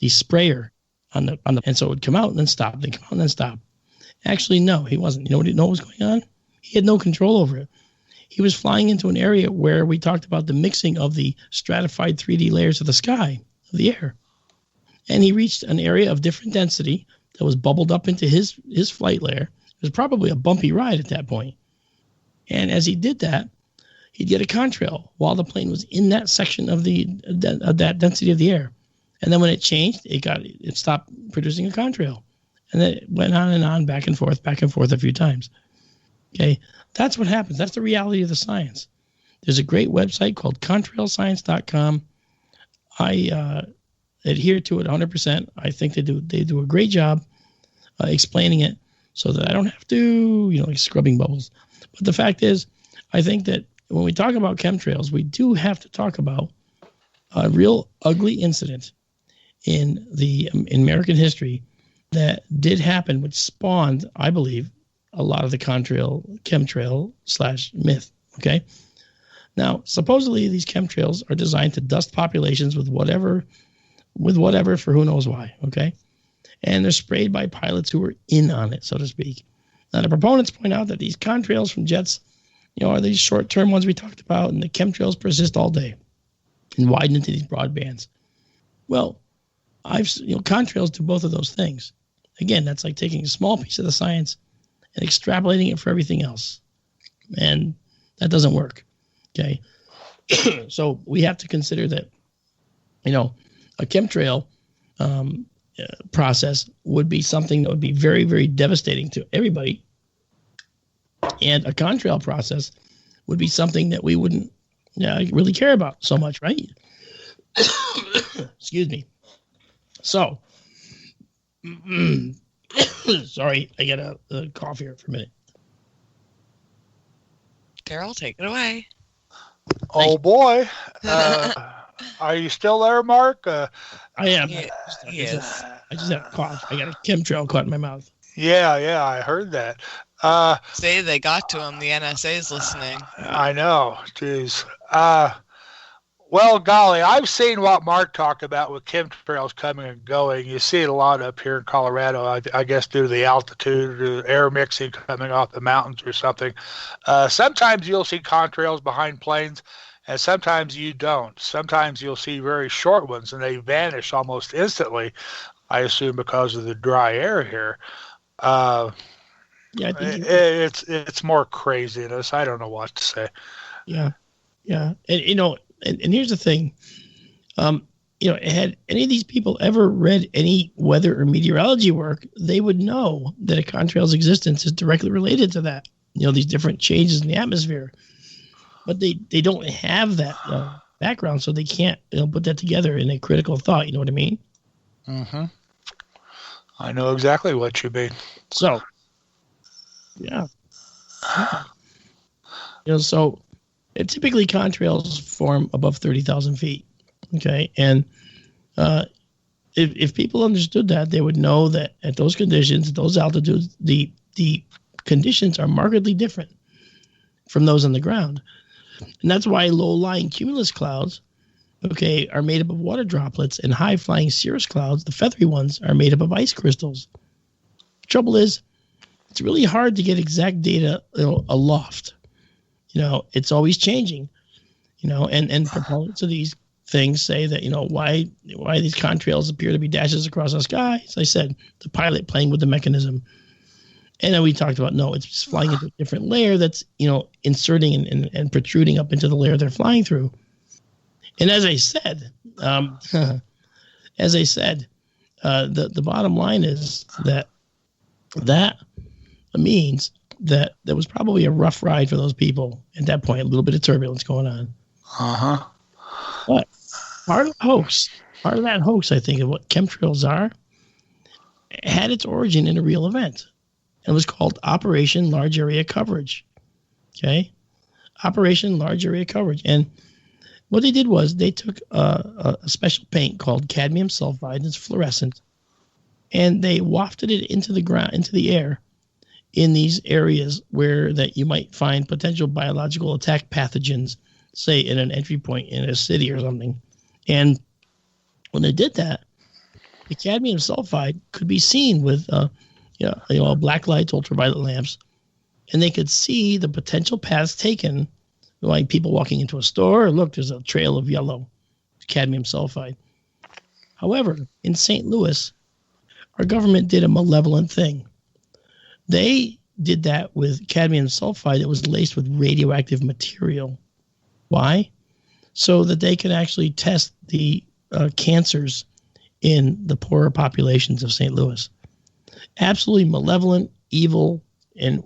sprayer on the and so it would come out and then stop, then come out and then stop. Actually, no, he wasn't. You know what was going on? He had no control over it. He was flying into an area where we talked about the mixing of the stratified 3D layers of the sky, of the air. And he reached an area of different density that was bubbled up into his flight layer. It was probably a bumpy ride at that point. And as he did that, he'd get a contrail while the plane was in that section of that density of the air. And then when it changed, it stopped producing a contrail. And then it went on and on, back and forth a few times. Okay, that's what happens. That's the reality of the science. There's a great website called contrailscience.com. I adhere to it 100%. I think they do a great job explaining it so that I don't have to, like scrubbing bubbles. But the fact is, I think that when we talk about chemtrails, we do have to talk about a real ugly incident in American history that did happen, which spawned, I believe, a lot of the chemtrail / myth. Okay. Now, supposedly these chemtrails are designed to dust populations with whatever for who knows why. Okay. And they're sprayed by pilots who are in on it, so to speak. Now, the proponents point out that these contrails from jets, are these short-term ones we talked about, and the chemtrails persist all day and widen into these broad bands. Well, contrails do both of those things. Again, that's like taking a small piece of the science and extrapolating it for everything else. And that doesn't work. Okay. So we have to consider that, a chemtrail process would be something that would be very, very devastating to everybody. And a contrail process would be something that we wouldn't really care about so much, right? Excuse me. So, sorry, I got a cough here for a minute. Daryl, take it away. Oh, boy. Are you still there, Mark? I am. He is. I just had a cough. I got a chemtrail caught in my mouth. Yeah, I heard that. Say they got to him. The NSA is listening. I know. Jeez. Well, golly, I've seen what Mark talked about with chemtrails coming and going. You see it a lot up here in Colorado, I guess due to the altitude, or air mixing coming off the mountains or something. Sometimes you'll see contrails behind planes, and sometimes you don't. Sometimes you'll see very short ones, and they vanish almost instantly, I assume because of the dry air here. Yeah, I think it's more craziness. I don't know what to say. Yeah. And here's the thing, had any of these people ever read any weather or meteorology work, they would know that a contrail's existence is directly related to that. These different changes in the atmosphere, but they don't have that background, so they can't put that together in a critical thought. You know what I mean? Mm-hmm. I know exactly what you mean. So, yeah. So typically contrails form above 30,000 feet. Okay. And if people understood that, they would know that at those conditions, at those altitudes, the conditions are markedly different from those on the ground. And that's why low-lying cumulus clouds, are made up of water droplets, and high-flying cirrus clouds, the feathery ones, are made up of ice crystals. The trouble is, it's really hard to get exact data aloft. It's always changing, and proponents of these things say that, why these contrails appear to be dashes across the sky. As I said, the pilot playing with the mechanism. And then we talked about, no, it's just flying into a different layer that's, inserting and protruding up into the layer they're flying through. And as I said, the bottom line is that means that there was probably a rough ride for those people at that point, a little bit of turbulence going on. Uh-huh. part of the hoax, part of that hoax, I think, of what chemtrails are, had its origin in a real event. It was called Operation Large Area Coverage. Okay? Operation Large Area Coverage. And what they did was they took a special paint called cadmium sulfide. It's fluorescent. And they wafted it into the ground, into the air, in these areas where that you might find potential biological attack pathogens, say in an entry point in a city or something. And when they did that, the cadmium sulfide could be seen with black lights, ultraviolet lamps, and they could see the potential paths taken, like people walking into a store. Look, there's a trail of yellow cadmium sulfide. However, in St. Louis, our government did a malevolent thing. They did that with cadmium sulfide that was laced with radioactive material. Why? So that they could actually test the cancers in the poorer populations of St. Louis. Absolutely malevolent, evil, and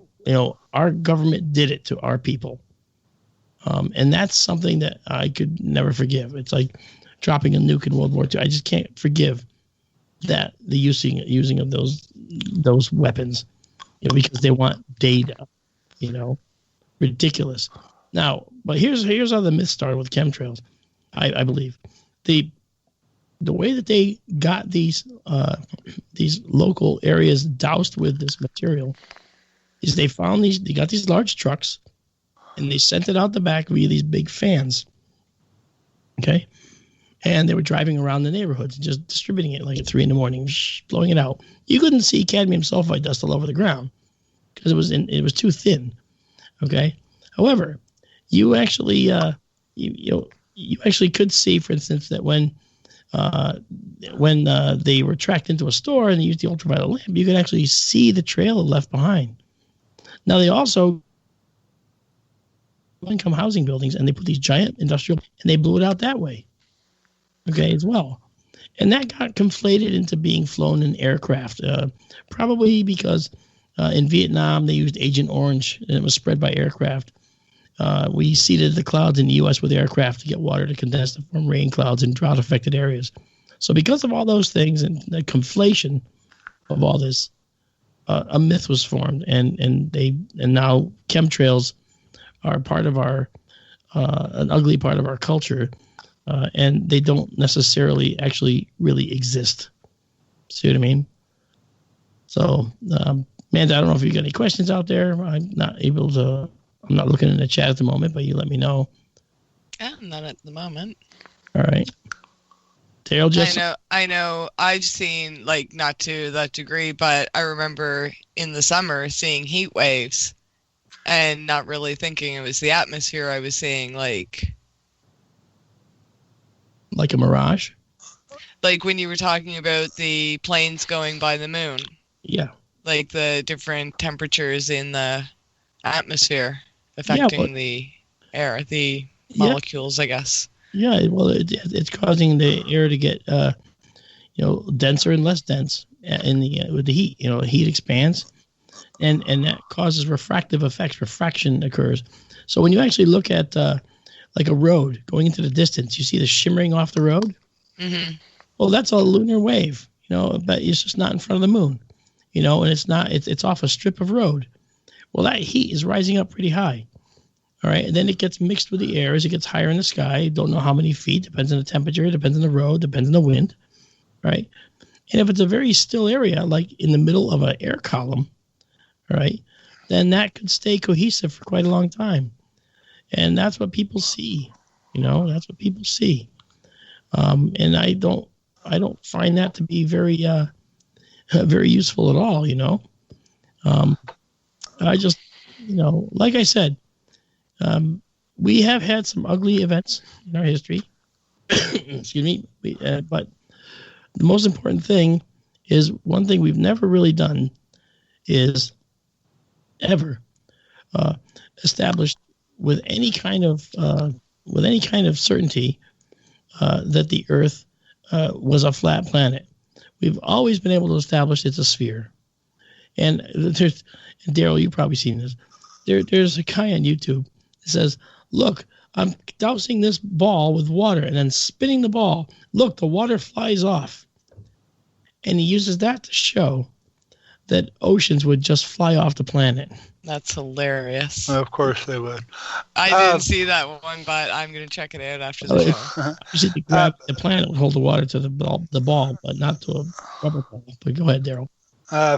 our government did it to our people. And that's something that I could never forgive. It's like dropping a nuke in World War II. I just can't forgive that the using of those weapons, because they want data, ridiculous. Now, but here's how the myth started with chemtrails. I believe the way that they got these local areas doused with this material is they got these large trucks, and they sent it out the back via these big fans. Okay. And they were driving around the neighborhoods, just distributing it like at 3 a.m, blowing it out. You couldn't see cadmium sulfide dust all over the ground because it was too thin. Okay. However, you actually you actually could see, for instance, that when they were tracked into a store and they used the ultraviolet lamp, you could actually see the trail left behind. Now they also income housing buildings, and they put these giant industrial, and they blew it out that way. Okay, as well. And that got conflated into being flown in aircraft, probably because in Vietnam they used Agent Orange, and it was spread by aircraft. We seeded the clouds in the U.S. with aircraft to get water to condense to form rain clouds in drought-affected areas. So because of all those things and the conflation of all this, a myth was formed, and now chemtrails are part of an ugly part of our culture. And they don't necessarily actually really exist. See what I mean? So, Amanda, I don't know if you got any questions out there. I'm not looking in the chat at the moment, but you let me know. Yeah, not at the moment. All right. Dale, just I know. I've seen, like, not to that degree, but I remember in the summer seeing heat waves and not really thinking it was the atmosphere I was seeing, like a mirage? Like when you were talking about the planes going by the moon. Yeah. Like the different temperatures in the atmosphere affecting the air, the molecules, I guess. Yeah, well, it's causing the air to get, denser and less dense with the heat. Heat expands, and that causes refractive effects. Refraction occurs. So when you actually look at like a road going into the distance, you see the shimmering off the road. Mm-hmm. Well, that's a lunar wave, but it's just not in front of the moon, and it's off a strip of road. Well, that heat is rising up pretty high. All right. And then it gets mixed with the air as it gets higher in the sky. Don't know how many feet, depends on the temperature, depends on the road, depends on the wind. Right. And if it's a very still area, like in the middle of an air column, all right, then that could stay cohesive for quite a long time. And that's what people see, that's what people see. And I don't find that to be very, very useful at all. I just, like I said, we have had some ugly events in our history, excuse me. But the most important thing is one thing we've never really done is ever established with any kind of certainty that the Earth was a flat planet. We've always been able to establish it's a sphere. And Daryl, you've probably seen this. There's a guy on YouTube that says, "Look, I'm dousing this ball with water and then spinning the ball. Look, the water flies off. And he uses that to show that oceans would just fly off the planet. That's hilarious. Of course they would. I didn't see that one, but I'm going to check it out after the show. Obviously, the planet would hold the water to the ball, but not to a rubber ball. But go ahead, Daryl.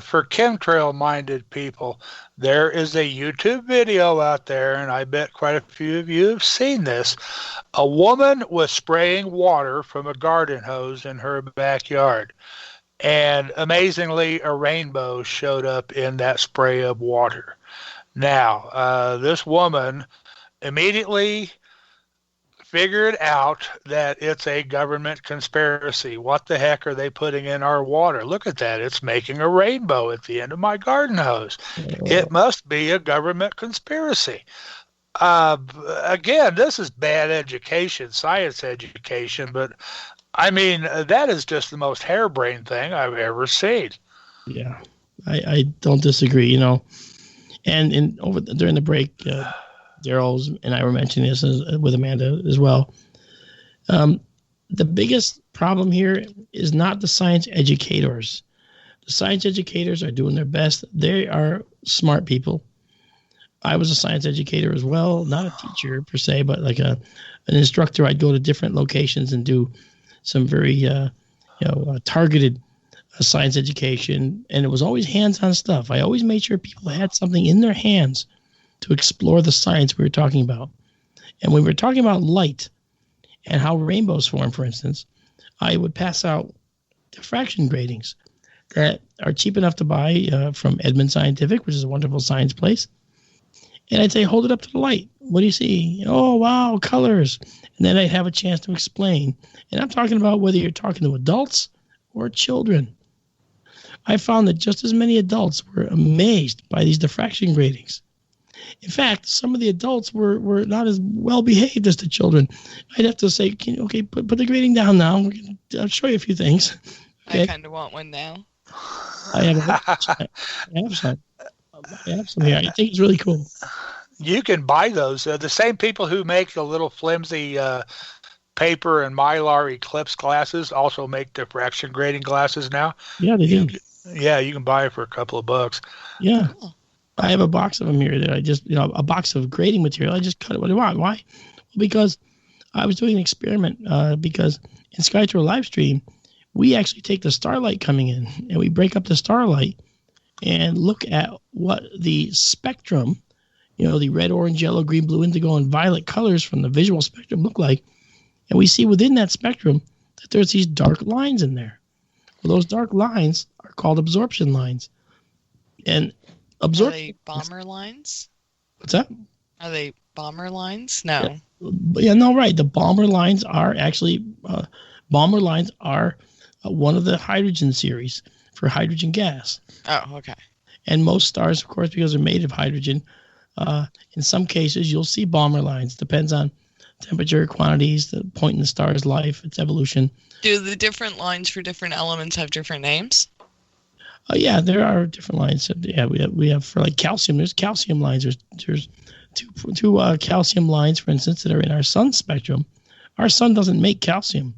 For chemtrail-minded people, there is a YouTube video out there, and I bet quite a few of you have seen this. A woman was spraying water from a garden hose in her backyard. And amazingly, a rainbow showed up in that spray of water. Now, this woman immediately figured out that it's a government conspiracy. What the heck are they putting in our water? Look at that. It's making a rainbow at the end of my garden hose. It must be a government conspiracy. Again, this is bad education, science education, but I mean, that is just the most harebrained thing I've ever seen. Yeah, I don't disagree, you know. And during the break, Daryl and I were mentioning this with Amanda as well. The biggest problem here is not the science educators. The science educators are doing their best. They are smart people. I was a science educator as well, not a teacher per se, but like an instructor. I'd go to different locations and do some very targeted science education, and it was always hands-on stuff. I always made sure people had something in their hands to explore the science we were talking about. And when we were talking about light and how rainbows form, for instance, I would pass out diffraction gratings that are cheap enough to buy from Edmund Scientific, which is a wonderful science place. And I'd say, hold it up to the light. What do you see? Oh, wow, colors. And then I'd have a chance to explain. And I'm talking about whether you're talking to adults or children. I found that just as many adults were amazed by these diffraction gratings. In fact, some of the adults were not as well behaved as the children. I'd have to say, put the grating down now. I'll show you a few things. Okay? I kind of want one now. I have some. Absolutely. I think it's really cool. You can buy those. The same people who make the little flimsy paper and Mylar Eclipse glasses also make diffraction grating glasses now. Yeah, they do. Yeah, you can buy it for a couple of bucks. Yeah. I have a box of them here that I just, a box of grading material. I just cut it what I want. Why? Well, because I was doing an experiment because in SkyTour Livestream, we actually take the starlight coming in and we break up the starlight and look at what the spectrum, the red, orange, yellow, green, blue, indigo, and violet colors from the visual spectrum look like. And we see within that spectrum that there's these dark lines in there. Well, those dark lines are called absorption lines. And absorption. Are they bomber lines? What's that? Are they bomber lines? No. Yeah, no, right. The bomber lines are actually, one of the hydrogen series for hydrogen gas. Oh, okay. And most stars, of course, because they're made of hydrogen, in some cases you'll see bomber lines. Depends on temperature, quantities, the point in the star's life, its evolution. Do the different lines for different elements have different names? Yeah, there are different lines. Yeah, we have for like calcium. There's calcium lines. There's two calcium lines, for instance, that are in our sun spectrum. Our sun doesn't make calcium.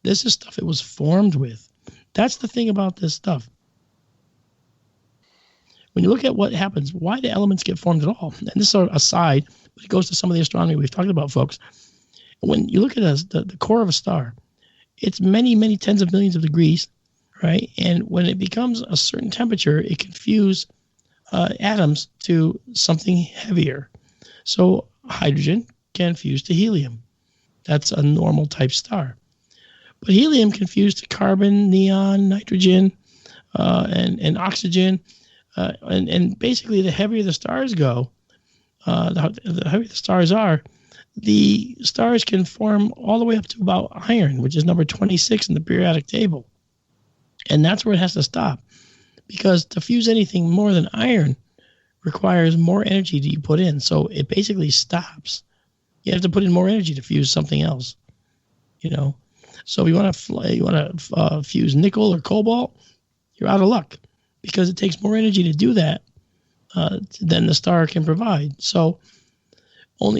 This is stuff it was formed with. That's the thing about this stuff. When you look at what happens, why do elements get formed at all? And this is an aside, but it goes to some of the astronomy we've talked about, folks. When you look at the core of a star, it's many, many tens of millions of degrees, right? And when it becomes a certain temperature, it can fuse atoms to something heavier. So hydrogen can fuse to helium. That's a normal type star. But helium can fuse to carbon, neon, nitrogen, and oxygen. And basically, the heavier the stars go, the heavier the stars are, the stars can form all the way up to about iron, which is number 26 in the periodic table. And that's where it has to stop. Because to fuse anything more than iron requires more energy that you put in. So it basically stops. You have to put in more energy to fuse something else. So if you want to fuse nickel or cobalt, you're out of luck. Because it takes more energy to do that than the star can provide. So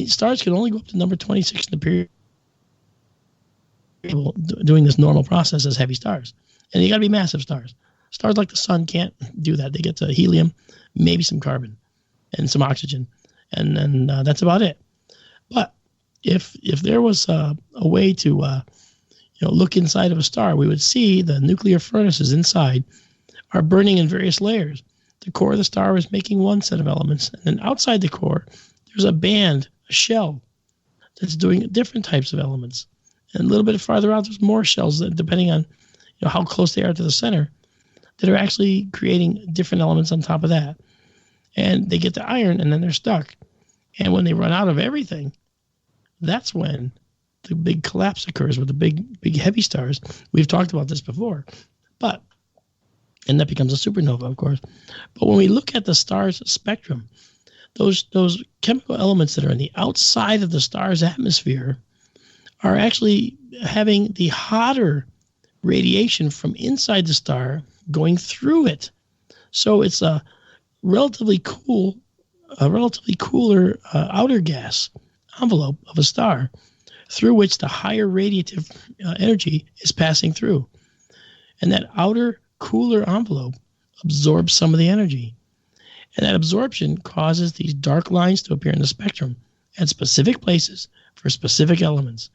stars can only go up to number 26 in the period doing this normal process as heavy stars. And you got to be massive stars. Stars like the sun can't do that. They get to helium, maybe some carbon and some oxygen. And then that's about it. But if there was a way to look inside of a star, we would see the nuclear furnaces inside are burning in various layers. The core of the star is making one set of elements, and then outside the core, there's a band, a shell, that's doing different types of elements. And a little bit farther out, there's more shells that, depending on how close they are to the center, that are actually creating different elements on top of that. And they get to iron, and then they're stuck. And when they run out of everything, that's when the big collapse occurs with the big heavy stars. We've talked about this before, and that becomes a supernova, of course. But when we look at the star's spectrum, those chemical elements that are in the outside of the star's atmosphere are actually having the hotter radiation from inside the star going through it. So it's a relatively cooler outer gas envelope of a star through which the higher radiative energy is passing through. And that outer cooler envelope absorbs some of the energy. And that absorption causes these dark lines to appear in the spectrum at specific places for specific elements.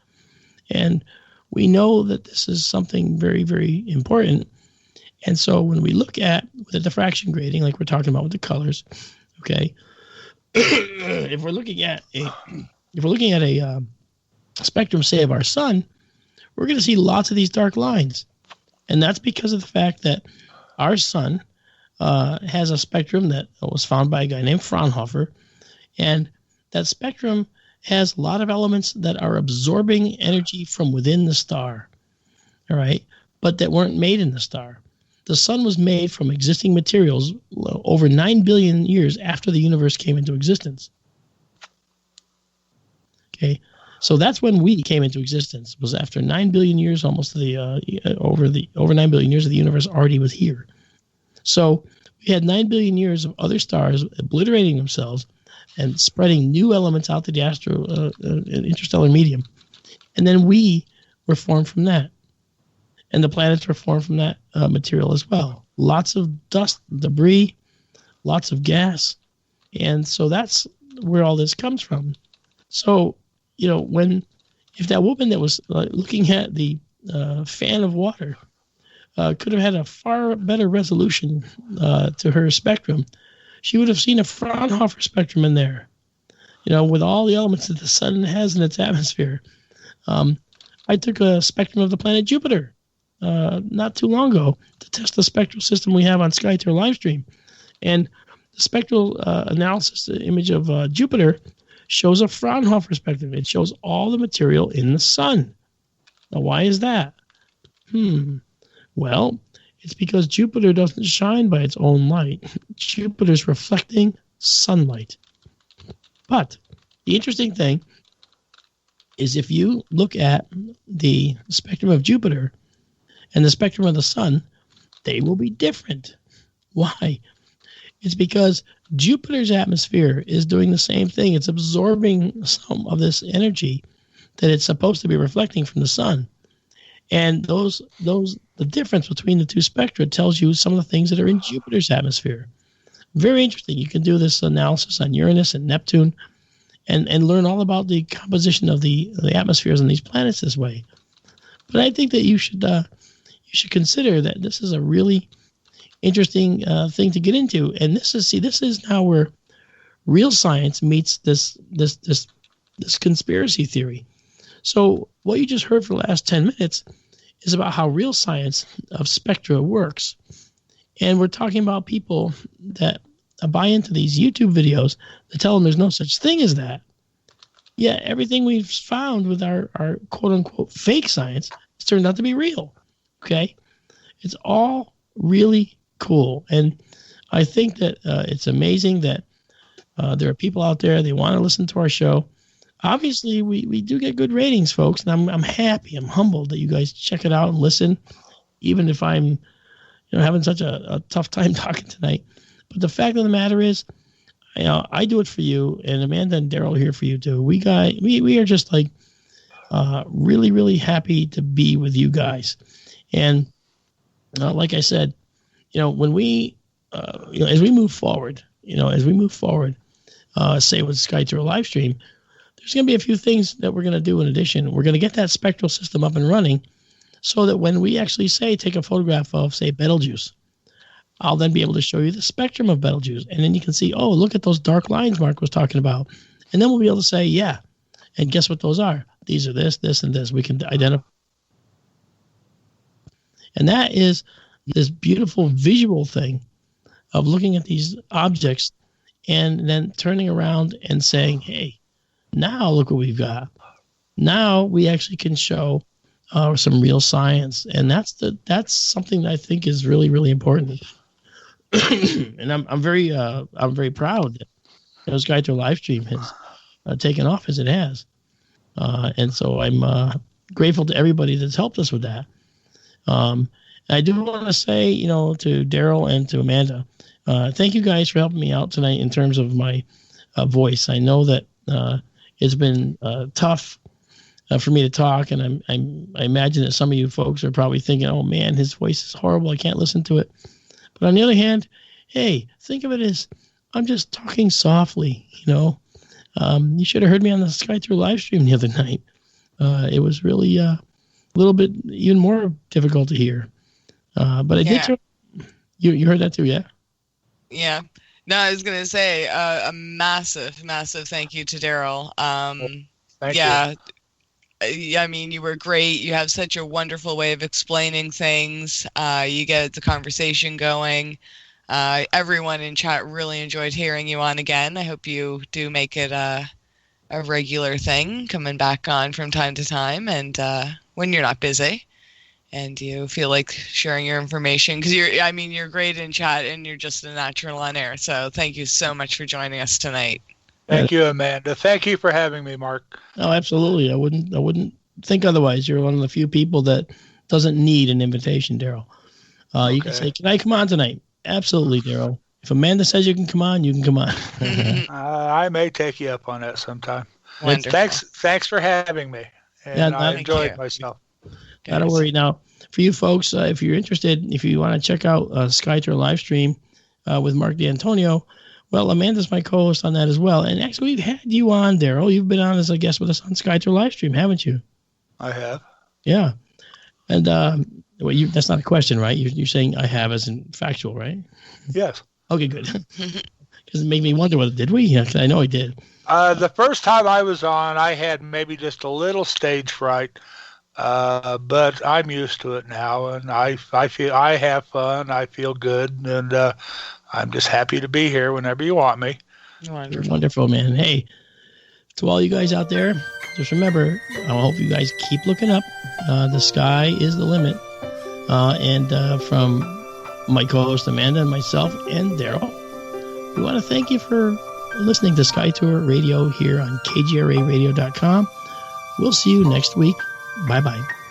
And we know that this is something very, very important. And so when we look at the diffraction grading, like we're talking about with the colors, okay, if we're looking at a spectrum, say, of our sun, we're going to see lots of these dark lines. And that's because of the fact that our sun has a spectrum that was found by a guy named Fraunhofer. And that spectrum has a lot of elements that are absorbing energy from within the star, all right, but that weren't made in the star. The sun was made from existing materials over 9 billion years after the universe came into existence. Okay, so that's when we came into existence, was after 9 billion years, almost over 9 billion years of the universe already was here. So we had 9 billion years of other stars obliterating themselves and spreading new elements out to the interstellar medium. And then we were formed from that. And the planets were formed from that material as well. Lots of dust, debris, lots of gas. And so that's where all this comes from. So, if that woman that was looking at the fan of water could have had a far better resolution to her spectrum, she would have seen a Fraunhofer spectrum in there, with all the elements that the sun has in its atmosphere. I took a spectrum of the planet Jupiter not too long ago to test the spectral system we have on SkyTour Livestream. And the spectral analysis image of Jupiter shows a Fraunhofer spectrum. It shows all the material in the sun. Now, why is that? Well, it's because Jupiter doesn't shine by its own light. Jupiter's reflecting sunlight. But the interesting thing is if you look at the spectrum of Jupiter and the spectrum of the sun, they will be different. Why? It's because Jupiter's atmosphere is doing the same thing. It's absorbing some of this energy that it's supposed to be reflecting from the sun. And the difference between the two spectra tells you some of the things that are in Jupiter's atmosphere. Very interesting. You can do this analysis on Uranus and Neptune and learn all about the composition of the atmospheres on these planets this way. But I think that you should consider that this is a really interesting thing to get into. And this is now where real science meets this conspiracy theory. So what you just heard for the last 10 minutes is about how real science of spectra works. And we're talking about people that buy into these YouTube videos that tell them there's no such thing as that. Yeah, everything we've found with our quote-unquote fake science has turned out to be real. Okay? It's all really cool. And I think that it's amazing that there are people out there, they want to listen to our show. Obviously, we do get good ratings, folks, and I'm happy. I'm humbled that you guys check it out and listen, even if I'm having such a tough time talking tonight. But the fact of the matter is, I do it for you, and Amanda and Daryl are here for you too. We are just like really, really happy to be with you guys. And like I said, when we, as we move forward, say with Sky Tour live stream, there's going to be a few things that we're going to do in addition. We're going to get that spectral system up and running so that when we actually say take a photograph of, say, Betelgeuse, I'll then be able to show you the spectrum of Betelgeuse. And then you can see, oh, look at those dark lines Mark was talking about. And then we'll be able to say, yeah. And guess what those are? These are this, this, and this. We can identify. And that is this beautiful visual thing of looking at these objects and then turning around and saying, hey, now look what we've got. Now we actually can show some real science. And that's something that I think is really, really important. And I'm very proud that Sky Tour live stream has taken off as it has. And so I'm grateful to everybody that's helped us with that. I do want to say, to Daryl and to Amanda, thank you guys for helping me out tonight in terms of my voice. I know that it's been tough for me to talk, and I imagine that some of you folks are probably thinking, oh man, his voice is horrible, I can't listen to it. But on the other hand, hey, think of it as I'm just talking softly, You should have heard me on the Sky Tour live stream the other night. It was really a little bit even more difficult to hear. But I did. You heard that too, yeah? Yeah. No, I was going to say a massive, massive thank you to Daryl. Thank you. I mean, you were great. You have such a wonderful way of explaining things. You get the conversation going. Everyone in chat really enjoyed hearing you on again. I hope you do make it a regular thing, coming back on from time to time, and when you're not busy and you feel like sharing your information, because you're great in chat and you're just a natural on air. So thank you so much for joining us tonight. Thank you, Amanda. Thank you for having me, Mark. Oh, absolutely. I wouldn't think otherwise. You're one of the few people that doesn't need an invitation, Daryl. Okay. You can say, can I come on tonight? Absolutely, Daryl. If Amanda says you can come on, you can come on. I may take you up on that sometime. Wonderful. Thanks for having me. And I enjoyed myself. Not a worry. Now, for you folks, if you're interested, if you want to check out Sky Tour live stream with Mark D'Antonio, well, Amanda's my co-host on that as well. And actually, we've had you on, Daryl. You've been on as a guest with us on Sky Tour live stream, haven't you? I have. Yeah. And that's not a question, right? You're saying I have as in factual, right? Yes. Okay, good. Because it made me wonder whether did we? Yeah, I know I did. The first time I was on, I had maybe just a little stage fright, but I'm used to it now, and I feel I have fun. I feel good, and I'm just happy to be here whenever you want me. Wonderful, man. Hey, to all you guys out there, just remember, I hope you guys keep looking up. The sky is the limit. And from my co-host Amanda and myself and Daryl, we want to thank you for listening to Sky Tour Radio here on KGRAradio.com. We'll see you next week. Bye-bye.